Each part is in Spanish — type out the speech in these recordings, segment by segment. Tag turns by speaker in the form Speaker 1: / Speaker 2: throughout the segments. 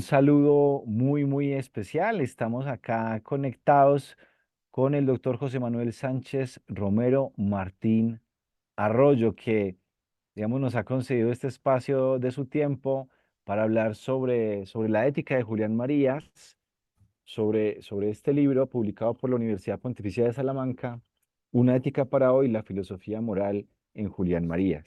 Speaker 1: Un saludo muy especial. Estamos acá conectados con el doctor José Manuel Sánchez Romero Martín Arroyo, que, digamos, nos ha concedido este espacio de su tiempo para hablar sobre la ética de Julián Marías, sobre este libro publicado por la Universidad Pontificia de Salamanca, Una ética para hoy, la filosofía moral en Julián Marías.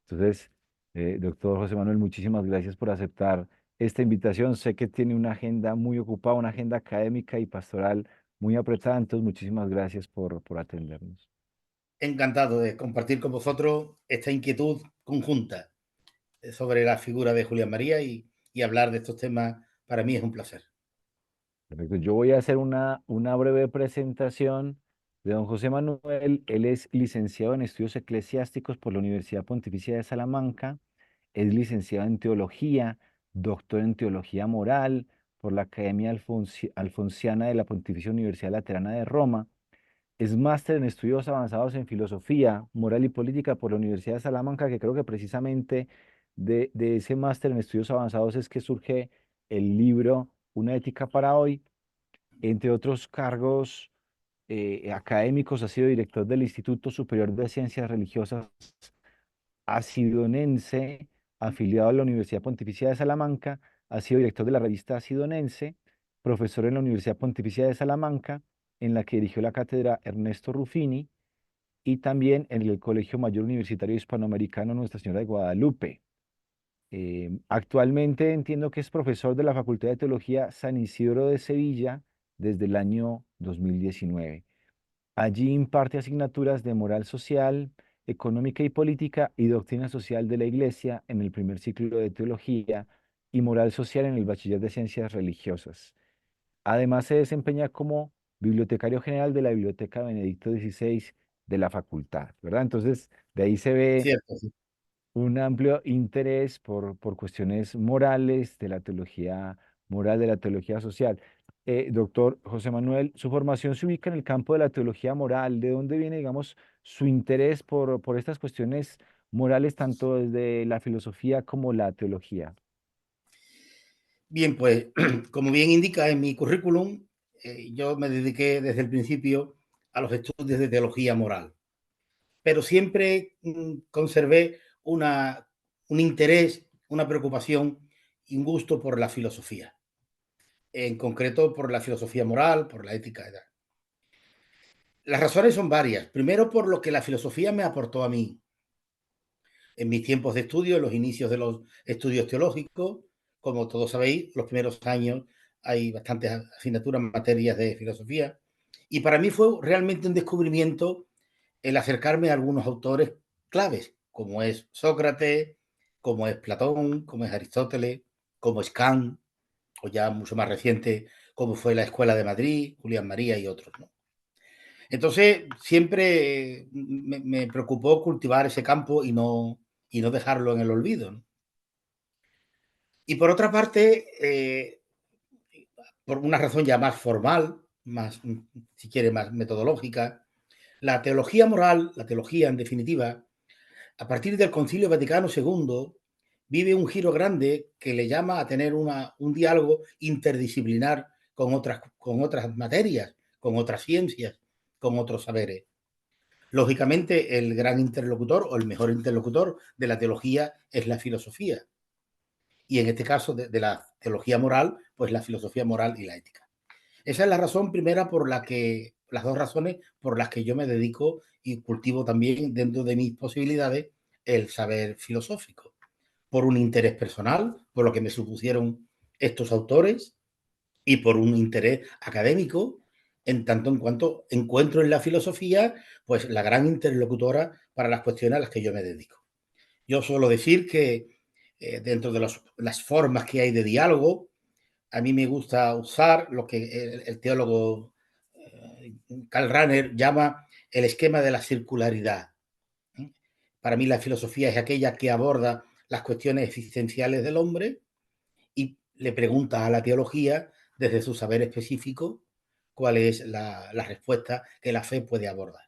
Speaker 1: Entonces, doctor José Manuel, muchísimas gracias por aceptar esta invitación. Sé que tiene una agenda muy ocupada, una agenda académica y pastoral muy apretada, entonces muchísimas gracias por atendernos.
Speaker 2: Encantado de compartir con vosotros esta inquietud conjunta sobre la figura de Julián María y hablar de estos temas para mí es un placer.
Speaker 1: Perfecto. Yo voy a hacer una breve presentación de don José Manuel. Él es licenciado en estudios eclesiásticos por la Universidad Pontificia de Salamanca, es licenciado en teología, doctor en teología moral por la Academia Alfonsiana de la Pontificia Universidad Laterana de Roma, es máster en estudios avanzados en filosofía, moral y política por la Universidad de Salamanca, que creo que precisamente de ese máster en estudios avanzados es que surge el libro Una ética para hoy. Entre otros cargos académicos, ha sido director del Instituto Superior de Ciencias Religiosas Asidonense, afiliado a la Universidad Pontificia de Salamanca, ha sido director de la revista Asidonense, profesor en la Universidad Pontificia de Salamanca, en la que dirigió la cátedra Ernesto Ruffini, y también en el Colegio Mayor Universitario Hispanoamericano Nuestra Señora de Guadalupe. Actualmente entiendo que es profesor de la Facultad de Teología San Isidro de Sevilla desde el año 2019. Allí imparte asignaturas de moral social, económica y política y doctrina social de la Iglesia en el primer ciclo de teología y moral social en el bachiller de ciencias religiosas. Además se desempeña como bibliotecario general de la Biblioteca Benedicto XVI de la facultad, ¿verdad? Entonces, de ahí se ve
Speaker 2: Cierto, sí.
Speaker 1: un amplio interés por cuestiones morales de la teología moral, de la teología social. Doctor José Manuel, su formación se ubica en el campo de la teología moral. ¿De dónde viene, digamos, su interés por estas cuestiones morales, tanto desde la filosofía como la teología?
Speaker 2: Bien, pues como bien indica en mi currículum, yo me dediqué desde el principio a los estudios de teología moral, pero siempre conservé un interés, una preocupación y un gusto por la filosofía, en concreto por la filosofía moral, por la ética. Las razones son varias. Primero, por lo que la filosofía me aportó a mí en mis tiempos de estudio, en los inicios de los estudios teológicos. Como todos sabéis, los primeros años hay bastantes asignaturas, materias de filosofía. Y para mí fue realmente un descubrimiento el acercarme a algunos autores claves, como es Sócrates, como es Platón, como es Aristóteles, como es Kant, o ya mucho más reciente, como fue la Escuela de Madrid, Julián María y otros, ¿no? Entonces, siempre me preocupó cultivar ese campo y no dejarlo en el olvido, ¿no? Y por otra parte, por una razón ya más formal, más, si quiere, más metodológica, la teología moral, la teología en definitiva, a partir del Concilio Vaticano II, vive un giro grande que le llama a tener un diálogo interdisciplinar con otras materias, con otras ciencias, con otros saberes. Lógicamente, el gran interlocutor o el mejor interlocutor de la teología es la filosofía. Y en este caso de la teología moral, pues la filosofía moral y la ética. Esa es la razón primera por la que, las dos razones por las que yo me dedico y cultivo también dentro de mis posibilidades el saber filosófico. Por un interés personal, por lo que me supusieron estos autores, y por un interés académico, en tanto en cuanto encuentro en la filosofía pues la gran interlocutora para las cuestiones a las que yo me dedico. Yo suelo decir que dentro de las formas que hay de diálogo, a mí me gusta usar lo que el teólogo Karl Rahner llama el esquema de la circularidad. ¿Eh? Para mí la filosofía es aquella que aborda las cuestiones existenciales del hombre y le pregunta a la teología, desde su saber específico, cuál es la respuesta que la fe puede abordar.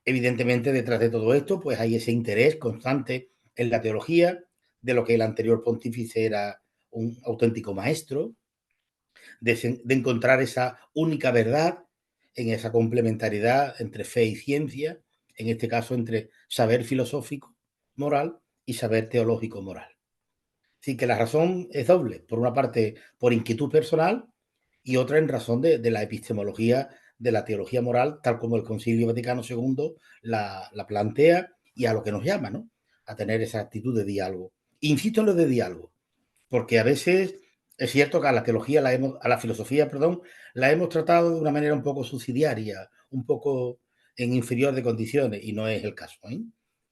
Speaker 2: Evidentemente, detrás de todo esto, pues hay ese interés constante en la teología de lo que el anterior pontífice era un auténtico maestro, de encontrar esa única verdad en esa complementariedad entre fe y ciencia, en este caso entre saber filosófico moral y saber teológico moral. Así que la razón es doble. Por una parte, por inquietud personal y otra en razón de la epistemología de la teología moral, tal como el Concilio Vaticano II la plantea y a lo que nos llama, ¿no? A tener esa actitud de diálogo. Insisto en lo de diálogo, porque a veces es cierto que a la teología, a la filosofía, perdón, la hemos tratado de una manera un poco subsidiaria, un poco en inferior de condiciones, y no es el caso, ¿eh?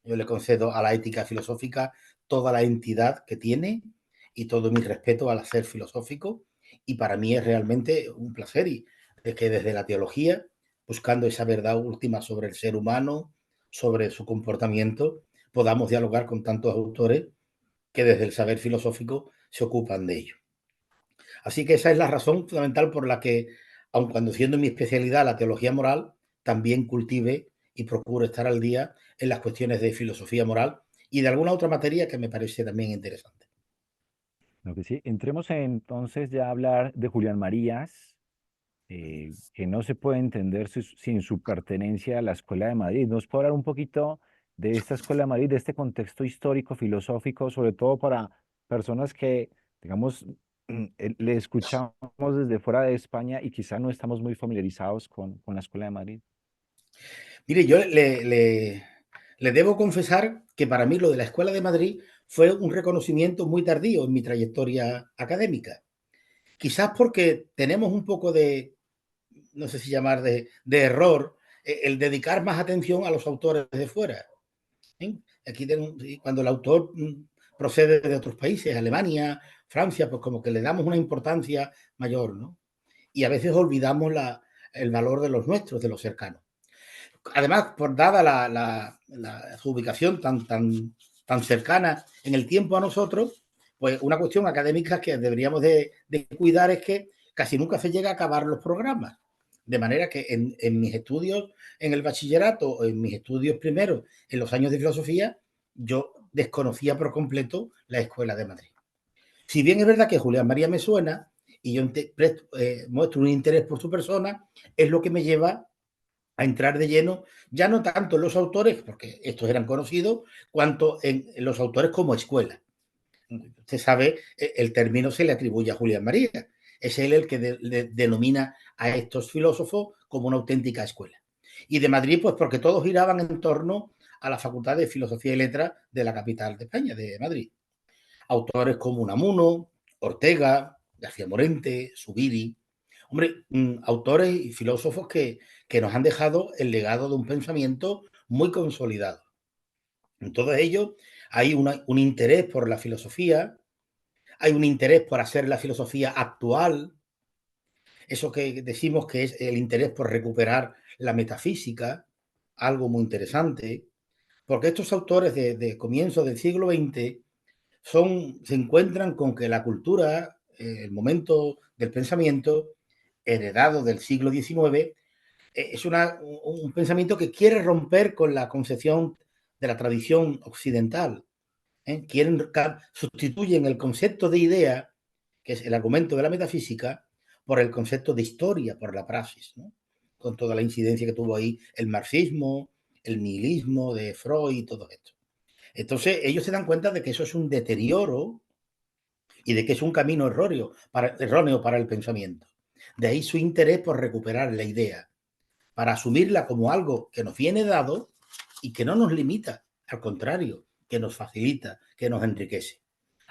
Speaker 2: Yo le concedo a la ética filosófica toda la entidad que tiene y todo mi respeto al hacer filosófico, y para mí es realmente un placer y de que desde la teología, buscando esa verdad última sobre el ser humano, sobre su comportamiento, podamos dialogar con tantos autores que desde el saber filosófico se ocupan de ello. Así que esa es la razón fundamental por la que, aun cuando siendo mi especialidad la teología moral, también cultive y procuro estar al día en las cuestiones de filosofía moral y de alguna otra materia que me parece también interesante.
Speaker 1: Lo que sí, entremos entonces ya a hablar de Julián Marías, que no se puede entender sin su pertenencia a la Escuela de Madrid. ¿Nos puede hablar un poquito de esta Escuela de Madrid, de este contexto histórico, filosófico, sobre todo para personas que, digamos, le escuchamos desde fuera de España y quizá no estamos muy familiarizados con la Escuela de Madrid?
Speaker 2: Mire, le debo confesar que para mí lo de la Escuela de Madrid fue un reconocimiento muy tardío en mi trayectoria académica. Quizás porque tenemos un poco de, no sé si llamar de error, el dedicar más atención a los autores de fuera. ¿Eh? Aquí cuando el autor procede de otros países, Alemania, Francia, pues como que le damos una importancia mayor, ¿no? Y a veces olvidamos el valor de los nuestros, de los cercanos. Además, por dada su ubicación tan cercana en el tiempo a nosotros, pues una cuestión académica que deberíamos de cuidar es que casi nunca se llega a acabar los programas. De manera que en mis estudios en el bachillerato, en mis estudios primeros, en los años de filosofía, yo desconocía por completo la Escuela de Madrid. Si bien es verdad que Julián María me suena y yo muestro un interés por su persona, es lo que me lleva a entrar de lleno, ya no tanto en los autores, porque estos eran conocidos, cuanto en los autores como escuela. Usted sabe, el término se le atribuye a Julián María. Es él el que denomina a estos filósofos como una auténtica escuela. Y de Madrid, pues porque todos giraban en torno a la Facultad de Filosofía y Letras de la capital de España, de Madrid. Autores como Unamuno, Ortega, García Morente, Zubiri. Hombre, autores y filósofos que nos han dejado el legado de un pensamiento muy consolidado. En todo ello hay un interés por la filosofía, hay un interés por hacer la filosofía actual, eso que decimos que es el interés por recuperar la metafísica, algo muy interesante, porque estos autores de comienzo del siglo XX se encuentran con que la cultura, el momento del pensamiento heredado del siglo XIX, es un pensamiento que quiere romper con la concepción de la tradición occidental. ¿Eh? Sustituyen el concepto de idea, que es el argumento de la metafísica, por el concepto de historia, por la praxis, ¿no? Con toda la incidencia que tuvo ahí el marxismo, el nihilismo de Freud y todo esto. Entonces, ellos se dan cuenta de que eso es un deterioro y de que es un camino erróneo para el pensamiento. De ahí su interés por recuperar la idea, para asumirla como algo que nos viene dado y que no nos limita, al contrario, que nos facilita, que nos enriquece.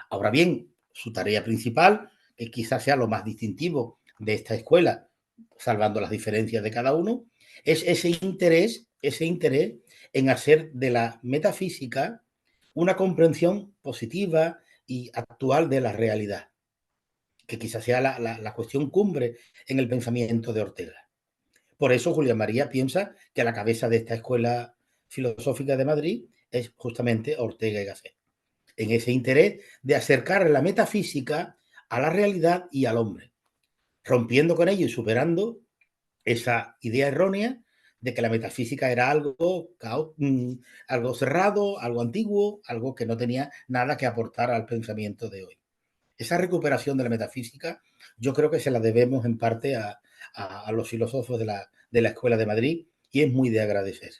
Speaker 2: Ahora bien, su tarea principal, que quizás sea lo más distintivo de esta escuela, salvando las diferencias de cada uno, es ese interés en hacer de la metafísica una comprensión positiva y actual de la realidad, que quizás sea la cuestión cumbre en el pensamiento de Ortega. Por eso Julián María piensa que a la cabeza de esta escuela filosófica de Madrid es justamente Ortega y Gasset, en ese interés de acercar la metafísica a la realidad y al hombre, rompiendo con ello y superando esa idea errónea de que la metafísica era algo cerrado, algo antiguo, algo que no tenía nada que aportar al pensamiento de hoy. Esa recuperación de la metafísica, yo creo que se la debemos en parte a los filósofos de la Escuela de Madrid y es muy de agradecer.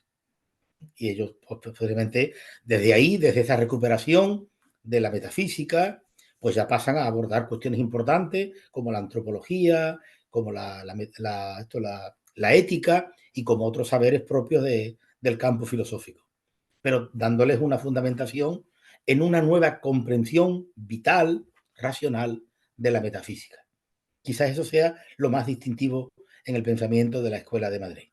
Speaker 2: Y ellos, pues, posiblemente, desde ahí, desde esa recuperación de la metafísica, pues ya pasan a abordar cuestiones importantes como la antropología, como la ética y como otros saberes propios del campo filosófico, pero dándoles una fundamentación en una nueva comprensión vital, racional de la metafísica. Quizás eso sea lo más distintivo en el pensamiento de la Escuela de Madrid.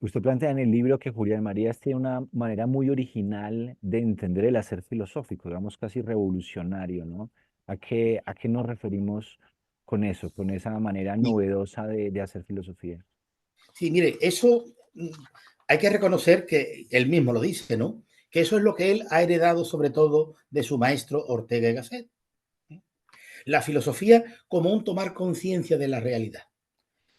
Speaker 1: Usted plantea en el libro que Julián Marías tiene una manera muy original de entender el hacer filosófico, digamos casi revolucionario, ¿no? A qué nos referimos con eso, con esa manera
Speaker 2: Y
Speaker 1: novedosa de hacer filosofía?
Speaker 2: sí, mire, eso hay que reconocer que él mismo lo dice, ¿no? Que eso es lo que él ha heredado sobre todo de su maestro Ortega y Gasset. La filosofía como un tomar conciencia de la realidad.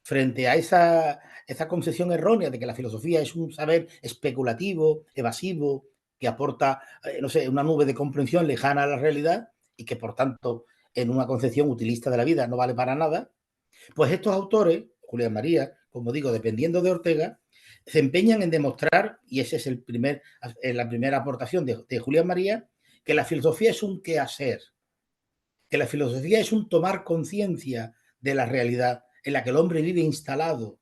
Speaker 2: Frente a esa concepción errónea de que la filosofía es un saber especulativo, evasivo, que aporta, no sé, una nube de comprensión lejana a la realidad y que por tanto en una concepción utilista de la vida no vale para nada, pues estos autores, Julián María, como digo, dependiendo de Ortega, se empeñan en demostrar, y esa es la primera aportación de Julián María, que la filosofía es un quehacer, que la filosofía es un tomar conciencia de la realidad en la que el hombre vive instalado,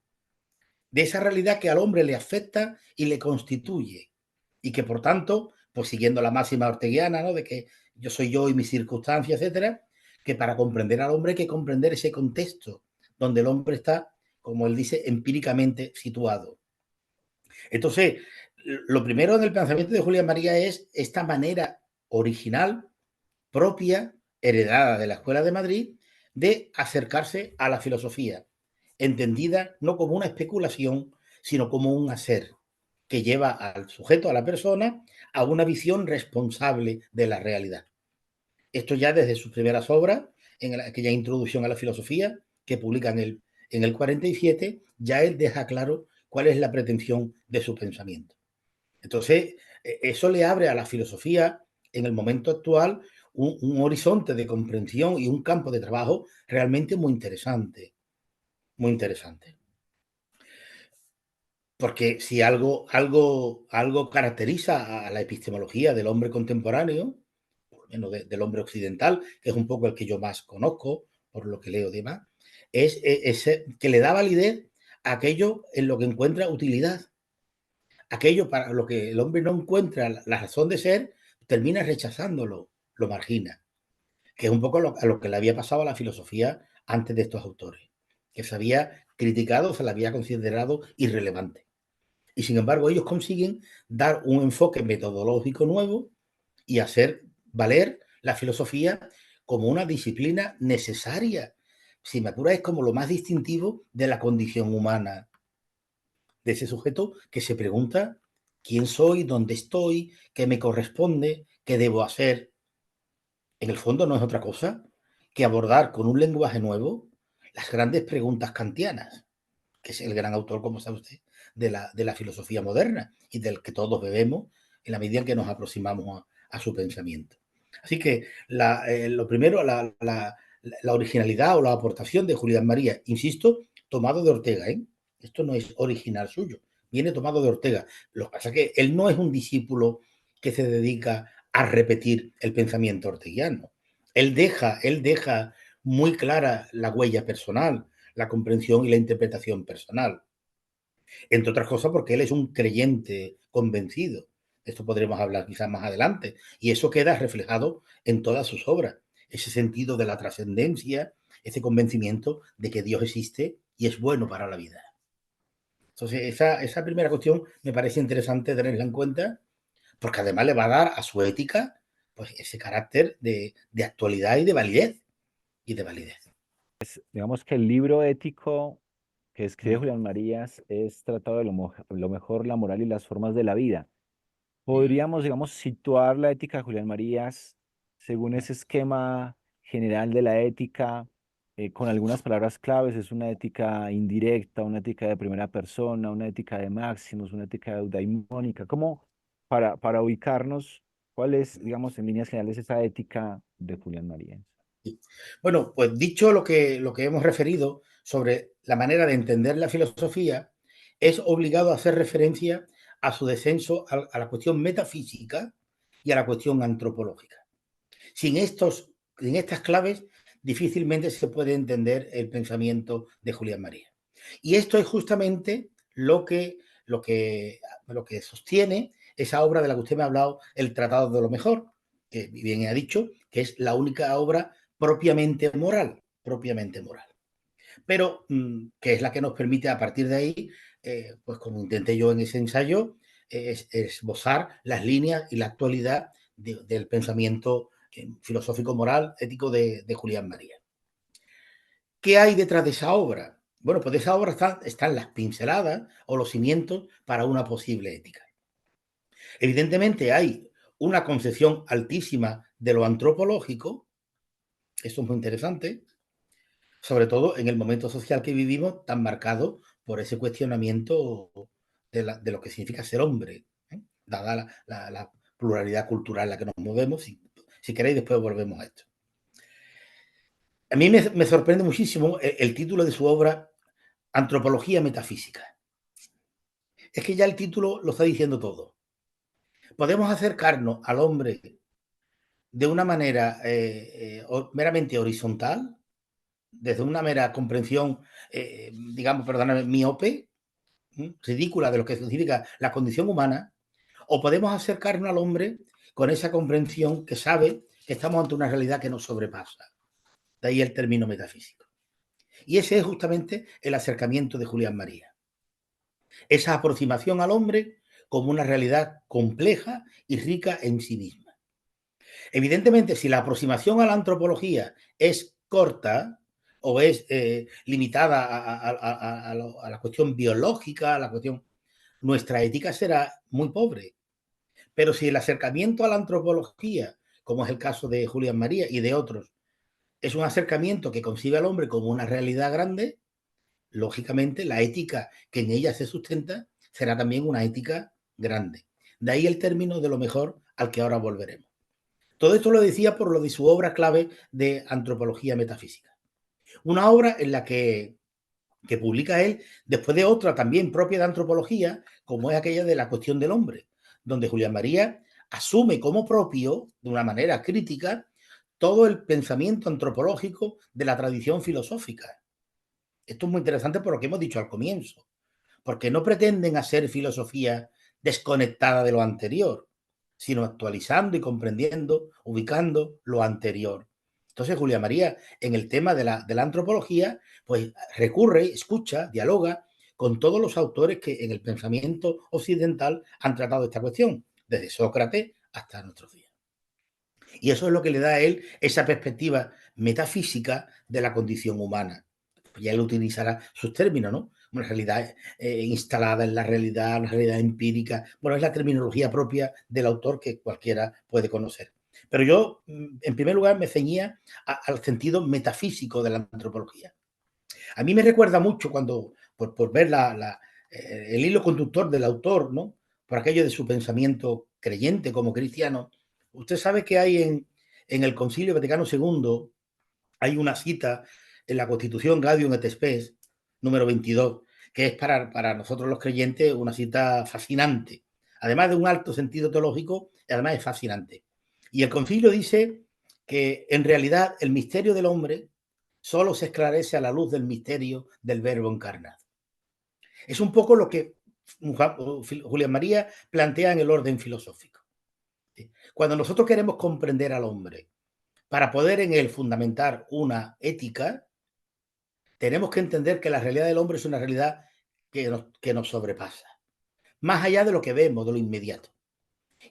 Speaker 2: de esa realidad que al hombre le afecta y le constituye, y que por tanto, pues siguiendo la máxima orteguiana, ¿no? De que yo soy yo y mis circunstancias, etcétera, que para comprender al hombre hay que comprender ese contexto donde el hombre está, como él dice, empíricamente situado. Entonces, lo primero en el pensamiento de Julián María es esta manera original, propia, heredada de la Escuela de Madrid, de acercarse a la filosofía, entendida no como una especulación, sino como un hacer que lleva al sujeto, a la persona, a una visión responsable de la realidad. Esto ya desde sus primeras obras, en aquella introducción a la filosofía que publica en el 47, ya él deja claro cuál es la pretensión de su pensamiento. Entonces, eso le abre a la filosofía en el momento actual un horizonte de comprensión y un campo de trabajo realmente muy interesante, muy interesante. Porque si algo caracteriza a la epistemología del hombre contemporáneo, por lo menos del hombre occidental, que es un poco el que yo más conozco, por lo que leo y demás, es que le da validez a aquello en lo que encuentra utilidad. Aquello para lo que el hombre no encuentra la razón de ser, termina rechazándolo, lo margina, que es un poco a lo que le había pasado a la filosofía antes de estos autores, que se había criticado, se la había considerado irrelevante. Y sin embargo, ellos consiguen dar un enfoque metodológico nuevo y hacer valer la filosofía como una disciplina necesaria. Si me apura, es como lo más distintivo de la condición humana, de ese sujeto que se pregunta quién soy, dónde estoy, qué me corresponde, qué debo hacer. En el fondo no es otra cosa que abordar con un lenguaje nuevo las grandes preguntas kantianas, que es el gran autor, como sabe usted, de la filosofía moderna y del que todos bebemos en la medida en que nos aproximamos a su pensamiento. Así que lo primero, la originalidad o la aportación de Julián María, insisto, tomado de Ortega, ¿eh? Esto no es original suyo, viene tomado de Ortega. Lo que pasa es que él no es un discípulo que se dedica a repetir el pensamiento orteguiano. Él deja muy clara la huella personal, la comprensión y la interpretación personal. Entre otras cosas porque él es un creyente convencido. De esto podremos hablar quizás más adelante. Y eso queda reflejado en todas sus obras. Ese sentido de la trascendencia, ese convencimiento de que Dios existe y es bueno para la vida. Entonces, esa primera cuestión me parece interesante tenerla en cuenta, porque además le va a dar a su ética pues, ese carácter de actualidad y de validez. Y de validez.
Speaker 1: Digamos que el libro ético que escribe
Speaker 2: Mm,
Speaker 1: Julián Marías es tratado de lo mejor, la moral y las formas de la vida. Podríamos, digamos, situar la ética de Julián Marías según
Speaker 2: mm.
Speaker 1: ese esquema general de la ética, con algunas palabras claves. Es una ética indirecta, una ética de primera persona, una ética de máximos, una ética eudaimónica. ¿Cómo, para ubicarnos, cuál es, digamos, en líneas generales esa ética de Julián Marías?
Speaker 2: Sí. Bueno, pues dicho lo que hemos referido sobre la manera de entender la filosofía, es obligado a hacer referencia a su descenso a la cuestión metafísica y a la cuestión antropológica. Sin, estos, sin estas claves, difícilmente se puede entender el pensamiento de Julián María. Y esto es justamente lo que sostiene esa obra de la que usted me ha hablado, el Tratado de lo Mejor, que bien ha dicho que es la única obra propiamente moral, propiamente moral. Pero que es la que nos permite a partir de ahí, pues como intenté yo en ese ensayo, esbozar las líneas y la actualidad del pensamiento filosófico moral ético de Julián María. ¿Qué hay detrás de esa obra? Bueno, pues de esa obra están las pinceladas o los cimientos para una posible ética. Evidentemente hay una concepción altísima de lo antropológico, esto es muy interesante, sobre todo en el momento social que vivimos, tan marcado por ese cuestionamiento de lo que significa ser hombre, ¿eh? Dada la pluralidad cultural en la que nos movemos. Si queréis, después volvemos a esto. A mí me sorprende muchísimo el título de su obra, Antropología Metafísica. Es que ya el título lo está diciendo todo. Podemos acercarnos al hombre de una manera meramente horizontal, desde una mera comprensión, digamos, perdóname, miope, ridícula de lo que significa la condición humana, o podemos acercarnos al hombre con esa comprensión que sabe que estamos ante una realidad que nos sobrepasa. De ahí el término metafísico. Y ese es justamente el acercamiento de Julián María. Esa aproximación al hombre como una realidad compleja y rica en sí misma. Evidentemente, si la aproximación a la antropología es corta o es limitada a la cuestión biológica, a la cuestión, nuestra ética será muy pobre. Pero si el acercamiento a la antropología, como es el caso de Julián María y de otros, es un acercamiento que concibe al hombre como una realidad grande, lógicamente la ética que en ella se sustenta será también una ética grande. De ahí el término de lo mejor al que ahora volveremos. Todo esto lo decía por lo de su obra clave de antropología metafísica. Una obra en la que publica él después de otra también propia de antropología, como es aquella de la cuestión del hombre, donde Julián María asume como propio, de una manera crítica, todo el pensamiento antropológico de la tradición filosófica. Esto es muy interesante por lo que hemos dicho al comienzo, porque no pretenden hacer filosofía desconectada de lo anterior, sino actualizando y comprendiendo, ubicando lo anterior. Entonces, Julia María, en el tema de la antropología, pues recurre, escucha, dialoga con todos los autores que en el pensamiento occidental han tratado esta cuestión, desde Sócrates hasta nuestros días. Y eso es lo que le da a él esa perspectiva metafísica de la condición humana. Ya él utilizará sus términos, ¿no? Una realidad instalada en la realidad empírica. Bueno, es la terminología propia del autor que cualquiera puede conocer. Pero yo, en primer lugar, me ceñía al sentido metafísico de la antropología. A mí me recuerda mucho cuando, por ver el hilo conductor del autor, ¿no? Por aquello de su pensamiento creyente como cristiano. Usted sabe que hay en el Concilio Vaticano II, hay una cita en la Constitución Gaudium et Spes, número 22, que es para nosotros los creyentes una cita fascinante. Además de un alto sentido teológico, además es fascinante. Y el concilio dice que en realidad el misterio del hombre solo se esclarece a la luz del misterio del Verbo encarnado. Es un poco lo que Julián María plantea en el orden filosófico. Cuando nosotros queremos comprender al hombre para poder en él fundamentar una ética, tenemos que entender que la realidad del hombre es una realidad que nos sobrepasa, más allá de lo que vemos, de lo inmediato.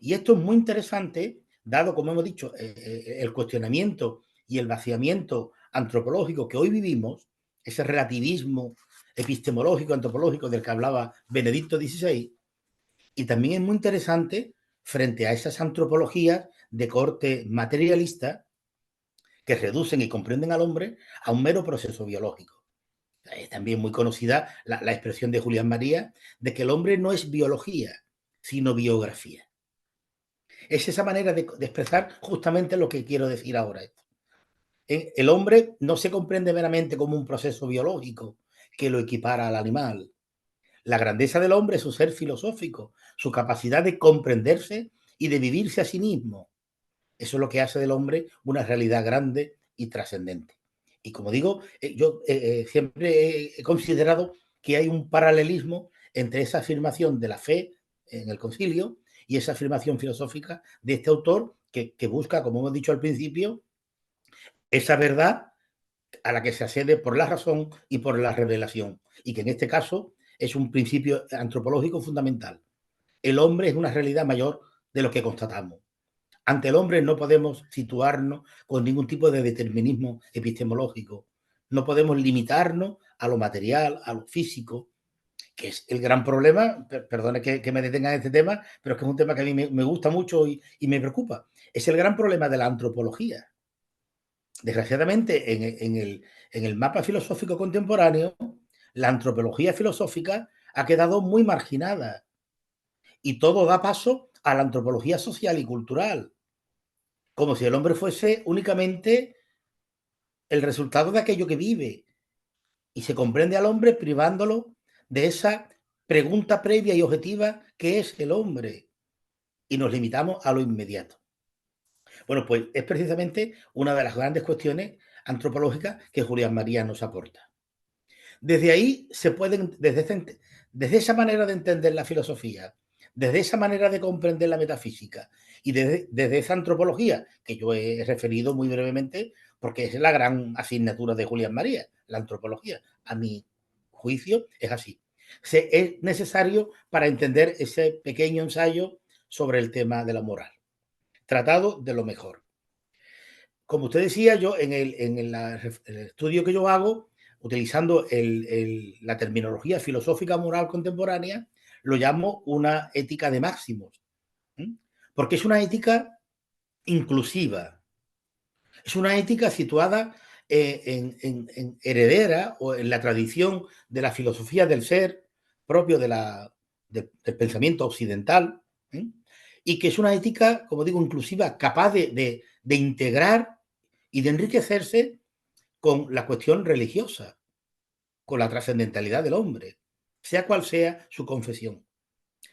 Speaker 2: Y esto es muy interesante, dado, como hemos dicho, el cuestionamiento y el vaciamiento antropológico que hoy vivimos, ese relativismo epistemológico, antropológico del que hablaba Benedicto XVI, y también es muy interesante frente a esas antropologías de corte materialista que reducen y comprenden al hombre a un mero proceso biológico. Es también muy conocida la expresión de Julián María de que el hombre no es biología, sino biografía. Es esa manera de expresar justamente lo que quiero decir ahora. El hombre no se comprende meramente como un proceso biológico que lo equipara al animal. La grandeza del hombre es su ser filosófico, su capacidad de comprenderse y de vivirse a sí mismo. Eso es lo que hace del hombre una realidad grande y trascendente. Y como digo, yo siempre he considerado que hay un paralelismo entre esa afirmación de la fe en el concilio y esa afirmación filosófica de este autor que busca, como hemos dicho al principio, esa verdad a la que se accede por la razón y por la revelación, y que en este caso es un principio antropológico fundamental. El hombre es una realidad mayor de lo que constatamos. Ante el hombre no podemos situarnos con ningún tipo de determinismo epistemológico. No podemos limitarnos a lo material, a lo físico, que es el gran problema. Perdone que me detenga en este tema, pero es que es un tema que a mí me gusta mucho y me preocupa. Es el gran problema de la antropología. Desgraciadamente, en el mapa filosófico contemporáneo, la antropología filosófica ha quedado muy marginada y todo da paso a la antropología social y cultural, como si el hombre fuese únicamente el resultado de aquello que vive, y se comprende al hombre privándolo de esa pregunta previa y objetiva que es el hombre, y nos limitamos a lo inmediato. Bueno, pues es precisamente una de las grandes cuestiones antropológicas que Julián María nos aporta. Desde ahí se pueden, desde esa manera de entender la filosofía, desde esa manera de comprender la metafísica y desde esa antropología que yo he referido muy brevemente, porque es la gran asignatura de Julián María, la antropología. A mi juicio es así. Es necesario para entender ese pequeño ensayo sobre el tema de la moral, tratado de lo mejor. Como usted decía, yo el estudio que yo hago, utilizando la terminología filosófica moral contemporánea, lo llamo una ética de máximos, ¿eh? Porque es una ética inclusiva, es una ética situada en heredera o en la tradición de la filosofía del ser propio del pensamiento occidental, ¿eh? Y que es una ética, como digo, inclusiva, capaz de integrar y de enriquecerse con la cuestión religiosa, con la trascendentalidad del hombre, sea cual sea su confesión.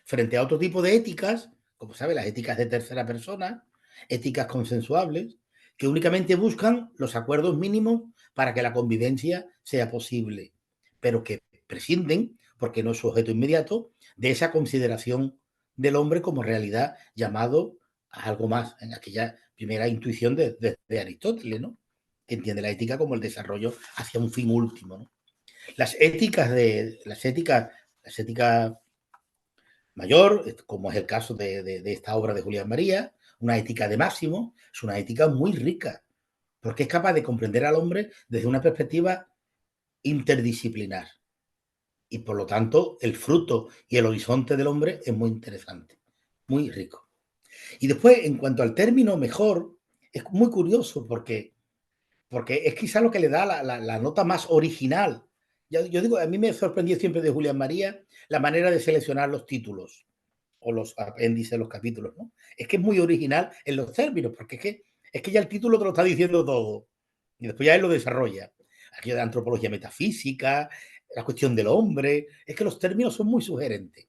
Speaker 2: Frente a otro tipo de éticas, como sabe, las éticas de tercera persona, éticas consensuables, que únicamente buscan los acuerdos mínimos para que la convivencia sea posible, pero que prescinden, porque no es su objeto inmediato, de esa consideración del hombre como realidad llamado a algo más, en aquella primera intuición de Aristóteles, ¿no? Que entiende la ética como el desarrollo hacia un fin último, ¿no? Las éticas mayor, como es el caso de esta obra de Julián María, una ética de máximo, es una ética muy rica, porque es capaz de comprender al hombre desde una perspectiva interdisciplinar. Y por lo tanto, el fruto y el horizonte del hombre es muy interesante, muy rico. Y después, en cuanto al término mejor, es muy curioso porque es quizá lo que le da la nota más original. Yo digo, a mí me sorprendió siempre de Julián María la manera de seleccionar los títulos o los apéndices de los capítulos, ¿no? Es que es muy original en los términos, porque es que ya el título te lo está diciendo todo. Y después ya él lo desarrolla. Aquí de antropología metafísica, la cuestión del hombre, es que los términos son muy sugerentes.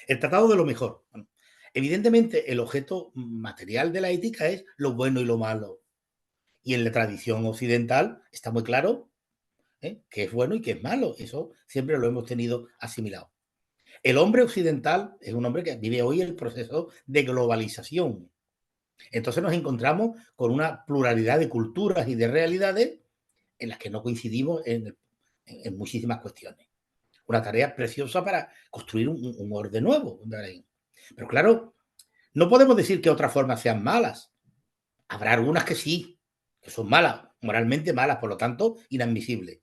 Speaker 2: El tratado de lo mejor. Bueno, evidentemente, el objeto material de la ética es lo bueno y lo malo. Y en la tradición occidental está muy claro, qué es bueno y qué es malo. Eso siempre lo hemos tenido asimilado. El hombre occidental es un hombre que vive hoy el proceso de globalización. Entonces nos encontramos con una pluralidad de culturas y de realidades en las que no coincidimos en muchísimas cuestiones. Una tarea preciosa para construir un orden nuevo. Pero claro, no podemos decir que otras formas sean malas. Habrá algunas que sí, que son malas, moralmente malas, por lo tanto, inadmisibles.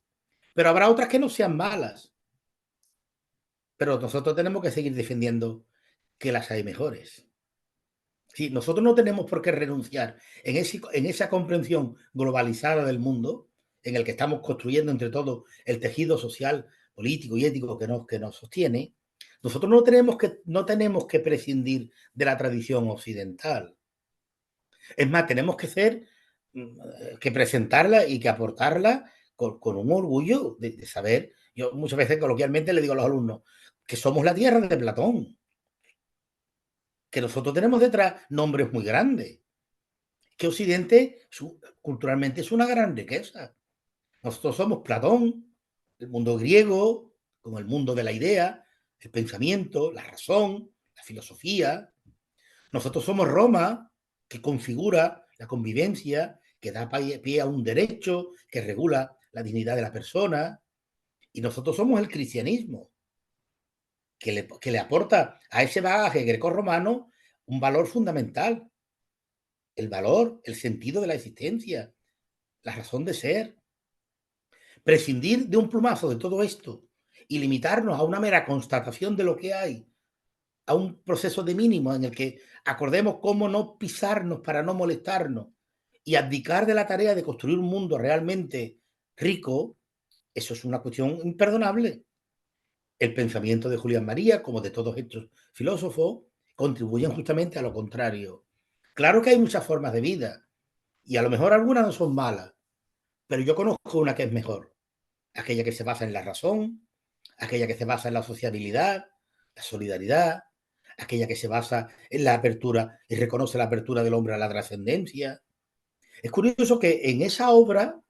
Speaker 2: Pero habrá otras que no sean malas. Pero nosotros tenemos que seguir defendiendo que las hay mejores. Sí, nosotros no tenemos por qué renunciar en esa comprensión globalizada del mundo, en el que estamos construyendo entre todos el tejido social, político y ético que nos sostiene. Nosotros no tenemos que prescindir de la tradición occidental. Es más, tenemos que ser que presentarla y que aportarla con un orgullo de saber. Yo muchas veces coloquialmente le digo a los alumnos que somos la tierra de Platón, que nosotros tenemos detrás nombres muy grandes, que Occidente culturalmente es una gran riqueza. Nosotros somos Platón, el mundo griego, como el mundo de la idea, el pensamiento, la razón, la filosofía. Nosotros somos Roma, que configura la convivencia, que da pie a un derecho, que regula la dignidad de la persona. Y nosotros somos el cristianismo, que le aporta a ese bagaje grecorromano un valor fundamental, el valor, el sentido de la existencia, la razón de ser. Prescindir de un plumazo de todo esto y limitarnos a una mera constatación de lo que hay, a un proceso de mínimo en el que acordemos cómo no pisarnos para no molestarnos y abdicar de la tarea de construir un mundo realmente rico, eso es una cuestión imperdonable. El pensamiento de Julián María, como de todos estos filósofos, contribuyen justamente a lo contrario. Claro que hay muchas formas de vida y a lo mejor algunas no son malas, pero yo conozco una que es mejor, aquella que se basa en la razón, aquella que se basa en la sociabilidad, la solidaridad, aquella que se basa en la apertura y reconoce la apertura del hombre a la trascendencia. Es curioso que en esa obra,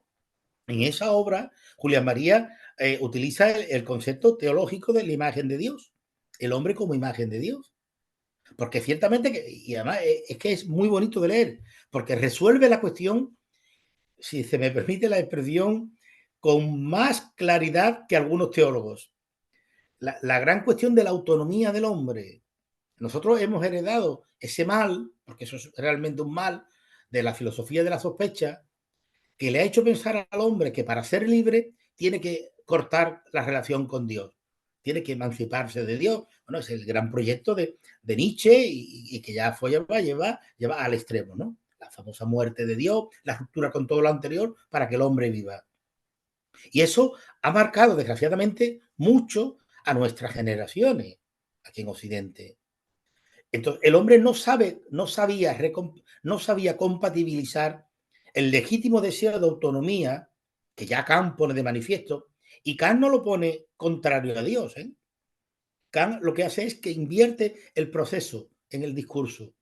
Speaker 2: Julián María utiliza el concepto teológico de la imagen de Dios, el hombre como imagen de Dios. Porque ciertamente, y además es que es muy bonito de leer, porque resuelve la cuestión, si se me permite la expresión, con más claridad que algunos teólogos. La gran cuestión de la autonomía del hombre. Nosotros hemos heredado ese mal, porque eso es realmente un mal, de la filosofía de la sospecha, que le ha hecho pensar al hombre que para ser libre tiene que cortar la relación con Dios, tiene que emanciparse de Dios. Bueno, es el gran proyecto de Nietzsche y que ya fue lleva al extremo, ¿no? La famosa muerte de Dios, la ruptura con todo lo anterior para que el hombre viva. Y eso ha marcado, desgraciadamente, mucho a nuestras generaciones aquí en Occidente. Entonces, el hombre no sabía compatibilizar el legítimo deseo de autonomía, que ya Kant pone de manifiesto, y Kant no lo pone contrario a Dios. Kant lo que hace es que invierte el proceso en el discurso,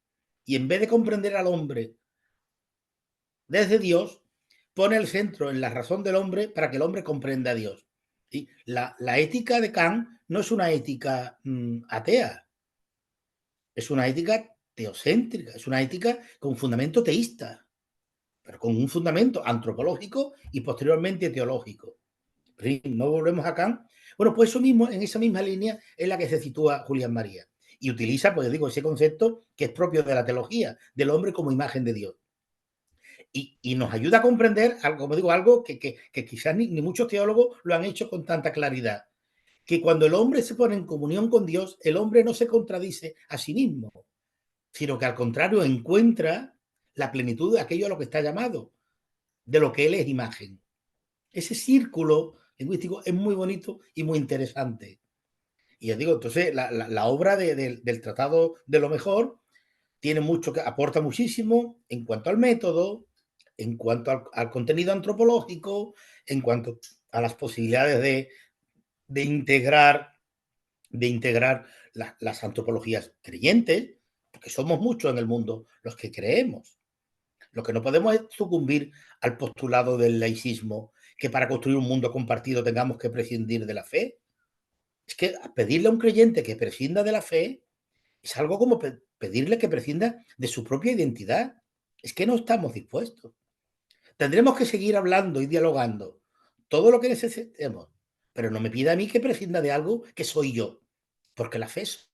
Speaker 2: y en vez de comprender al hombre desde Dios, pone el centro en la razón del hombre para que el hombre comprenda a Dios. ¿Sí? La ética de Kant no es una ética atea, es una ética teocéntrica, es una ética con fundamento teísta, pero con un fundamento antropológico y posteriormente teológico. No volvemos a Kant. Bueno, pues eso mismo, en esa misma línea es la que se sitúa Julián María. Y utiliza, pues digo, ese concepto que es propio de la teología, del hombre como imagen de Dios. Y nos ayuda a comprender, como digo, algo que quizás ni muchos teólogos lo han hecho con tanta claridad, que cuando el hombre se pone en comunión con Dios, el hombre no se contradice a sí mismo, sino que al contrario encuentra la plenitud de aquello a lo que está llamado, de lo que él es imagen. Ese círculo lingüístico es muy bonito y muy interesante. Y ya digo, entonces la obra del Tratado de lo Mejor tiene mucho que aporta muchísimo en cuanto al método, en cuanto al contenido antropológico, en cuanto a las posibilidades de integrar, las antropologías creyentes, porque somos muchos en el mundo los que creemos. Lo que no podemos es sucumbir al postulado del laicismo, que para construir un mundo compartido tengamos que prescindir de la fe. Es que pedirle a un creyente que prescinda de la fe es algo como pedirle que prescinda de su propia identidad. Es que no estamos dispuestos. Tendremos que seguir hablando y dialogando todo lo que necesitemos, pero no me pida a mí que prescinda de algo que soy yo, porque la fe es,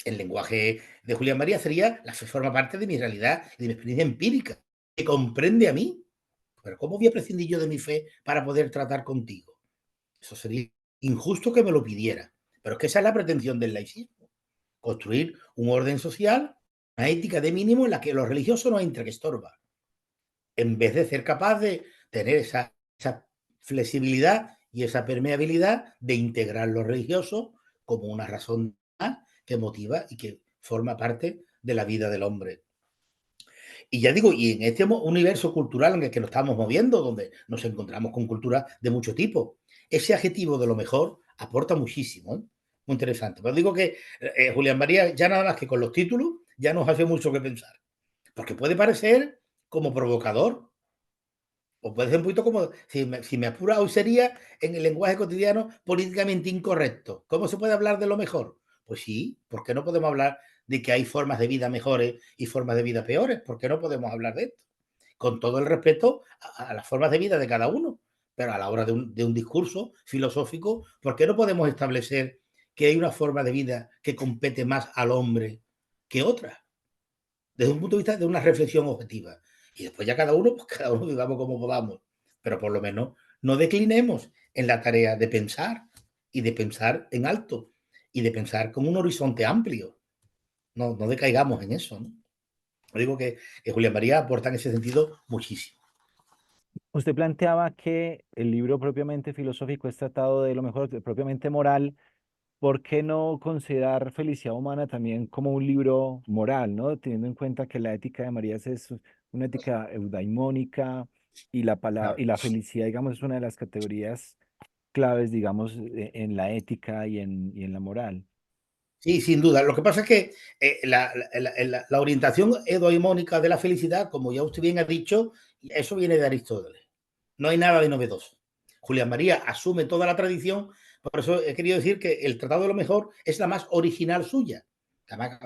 Speaker 2: el lenguaje de Julián María sería, la fe forma parte de mi realidad y de mi experiencia empírica, que comprende a mí. Pero ¿cómo voy a prescindir yo de mi fe para poder tratar contigo? Eso sería injusto que me lo pidiera. Pero es que esa es la pretensión del laicismo. Construir un orden social, una ética de mínimo en la que lo religioso no entra, que estorba. En vez de ser capaz de tener esa flexibilidad y esa permeabilidad de integrar lo religioso como una razón que motiva y que forma parte de la vida del hombre. Y ya digo, y en este universo cultural en el que nos estamos moviendo, donde nos encontramos con culturas de mucho tipo, ese adjetivo de lo mejor aporta muchísimo, ¿eh? Muy interesante. Pero digo que Julián María, ya nada más que con los títulos, ya nos hace mucho que pensar. Porque puede parecer como provocador, o puede ser un poquito como, si me apura, hoy sería en el lenguaje cotidiano políticamente incorrecto. ¿Cómo se puede hablar de lo mejor? Pues sí, ¿por qué no podemos hablar de que hay formas de vida mejores y formas de vida peores? ¿Por qué no podemos hablar de esto? Con todo el respeto a las formas de vida de cada uno. Pero a la hora de un discurso filosófico, ¿por qué no podemos establecer que hay una forma de vida que compete más al hombre que otra? Desde un punto de vista de una reflexión objetiva. Y después ya cada uno, pues cada uno vivamos como podamos. Pero por lo menos no declinemos en la tarea de pensar y de pensar en alto y de pensar con un horizonte amplio. No decaigamos en eso, ¿no? Digo que Julián María aporta en ese sentido muchísimo.
Speaker 1: Usted planteaba que el libro propiamente filosófico es tratado de lo mejor, propiamente moral. ¿Por qué no considerar Felicidad Humana también como un libro moral, ¿no? Teniendo en cuenta que la ética de Marías es una ética eudaimónica y y la felicidad, digamos, es una de las categorías claves, digamos, en la ética y en la moral.
Speaker 2: Sí, sin duda. Lo que pasa es que la orientación eudaimónica de la felicidad, como ya usted bien ha dicho, eso viene de Aristóteles. No hay nada de novedoso. Julián María asume toda la tradición, por eso he querido decir que el Tratado de lo Mejor es la más original suya. Además,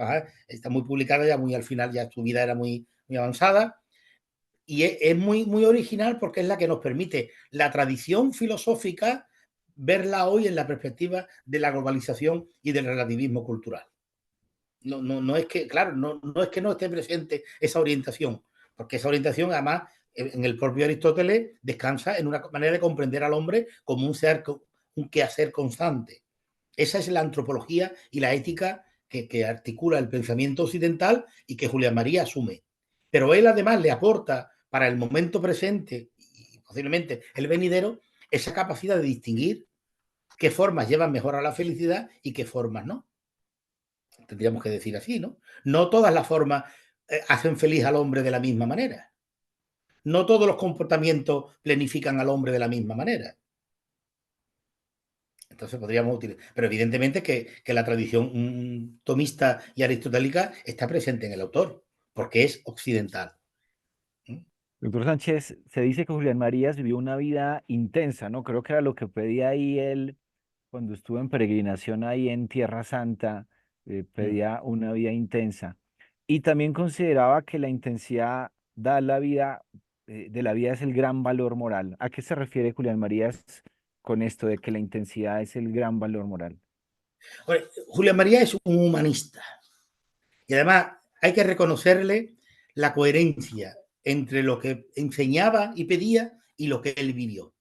Speaker 2: está muy publicada ya muy al final, ya su vida era muy avanzada, y es muy original porque es la que nos permite la tradición filosófica verla hoy en la perspectiva de la globalización y del relativismo cultural. No es que, claro, no es que no esté presente esa orientación, porque esa orientación además en el propio Aristóteles descansa en una manera de comprender al hombre como un ser, un quehacer constante. Esa es la antropología y la ética que articula el pensamiento occidental y que Julián María asume. Pero él además le aporta para el momento presente y posiblemente el venidero esa capacidad de distinguir qué formas llevan mejor a la felicidad y qué formas no. Tendríamos que decir así, ¿no? No todas las formas hacen feliz al hombre de la misma manera. No todos los comportamientos planifican al hombre de la misma manera. Entonces podríamos utilizar. Pero evidentemente que la tradición tomista y aristotélica está presente en el autor, porque es occidental. ¿Mm?
Speaker 1: Doctor Sánchez, se dice que Julián Marías vivió una vida intensa, ¿no? Creo que era lo que pedía ahí él cuando estuvo en peregrinación ahí en Tierra Santa,
Speaker 2: Mm.
Speaker 1: pedía una vida intensa. Y también consideraba que la intensidad da la vida, de la vida es el gran valor moral. ¿A qué se refiere Julián Marías con esto de que la intensidad es el gran valor moral?
Speaker 2: Bueno, Julián María es un humanista y además hay que reconocerle la coherencia entre lo que enseñaba y pedía y lo que él vivió.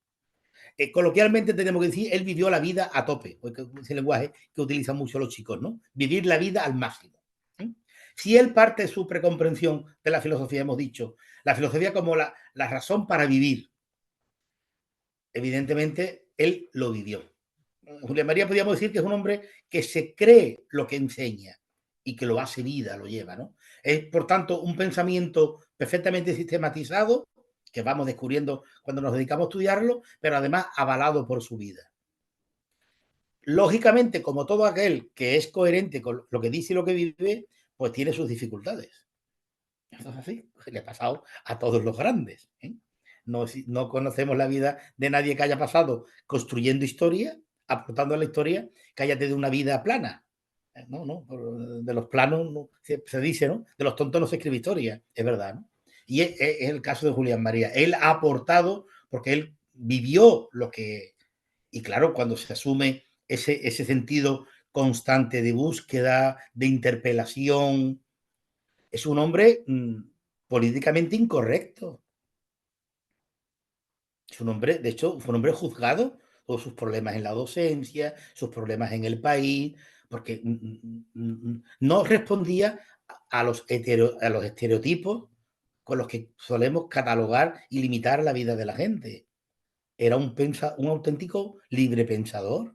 Speaker 2: Coloquialmente tenemos que decir, él vivió la vida a tope, porque es el lenguaje que utilizan mucho los chicos, ¿no? Vivir la vida al máximo. ¿Eh? Si él parte de su precomprensión de la filosofía, hemos dicho, la filosofía como la razón para vivir, evidentemente él lo vivió. Julián María podríamos decir que es un hombre que se cree lo que enseña y que lo hace vida, lo lleva, ¿no? Es, por tanto, un pensamiento perfectamente sistematizado que vamos descubriendo cuando nos dedicamos a estudiarlo, pero además avalado por su vida. Lógicamente, como todo aquel que es coherente con lo que dice y lo que vive, pues tiene sus dificultades. Eso es así, le ha pasado a todos los grandes. ¿Eh? No conocemos la vida de nadie que haya pasado construyendo historia, aportando a la historia, que haya tenido una vida plana. No, de los planos se dice, ¿no? De los tontos no se escribe historia, es verdad, ¿no? Y es el caso de Julián María. Él ha aportado porque él vivió lo que. Y claro, cuando se asume ese sentido constante de búsqueda, de interpelación, es un hombre políticamente incorrecto. Es un hombre, de hecho, fue un hombre juzgado por sus problemas en la docencia, sus problemas en el país, porque no respondía a los estereotipos con los que solemos catalogar y limitar la vida de la gente. Era un auténtico libre pensador,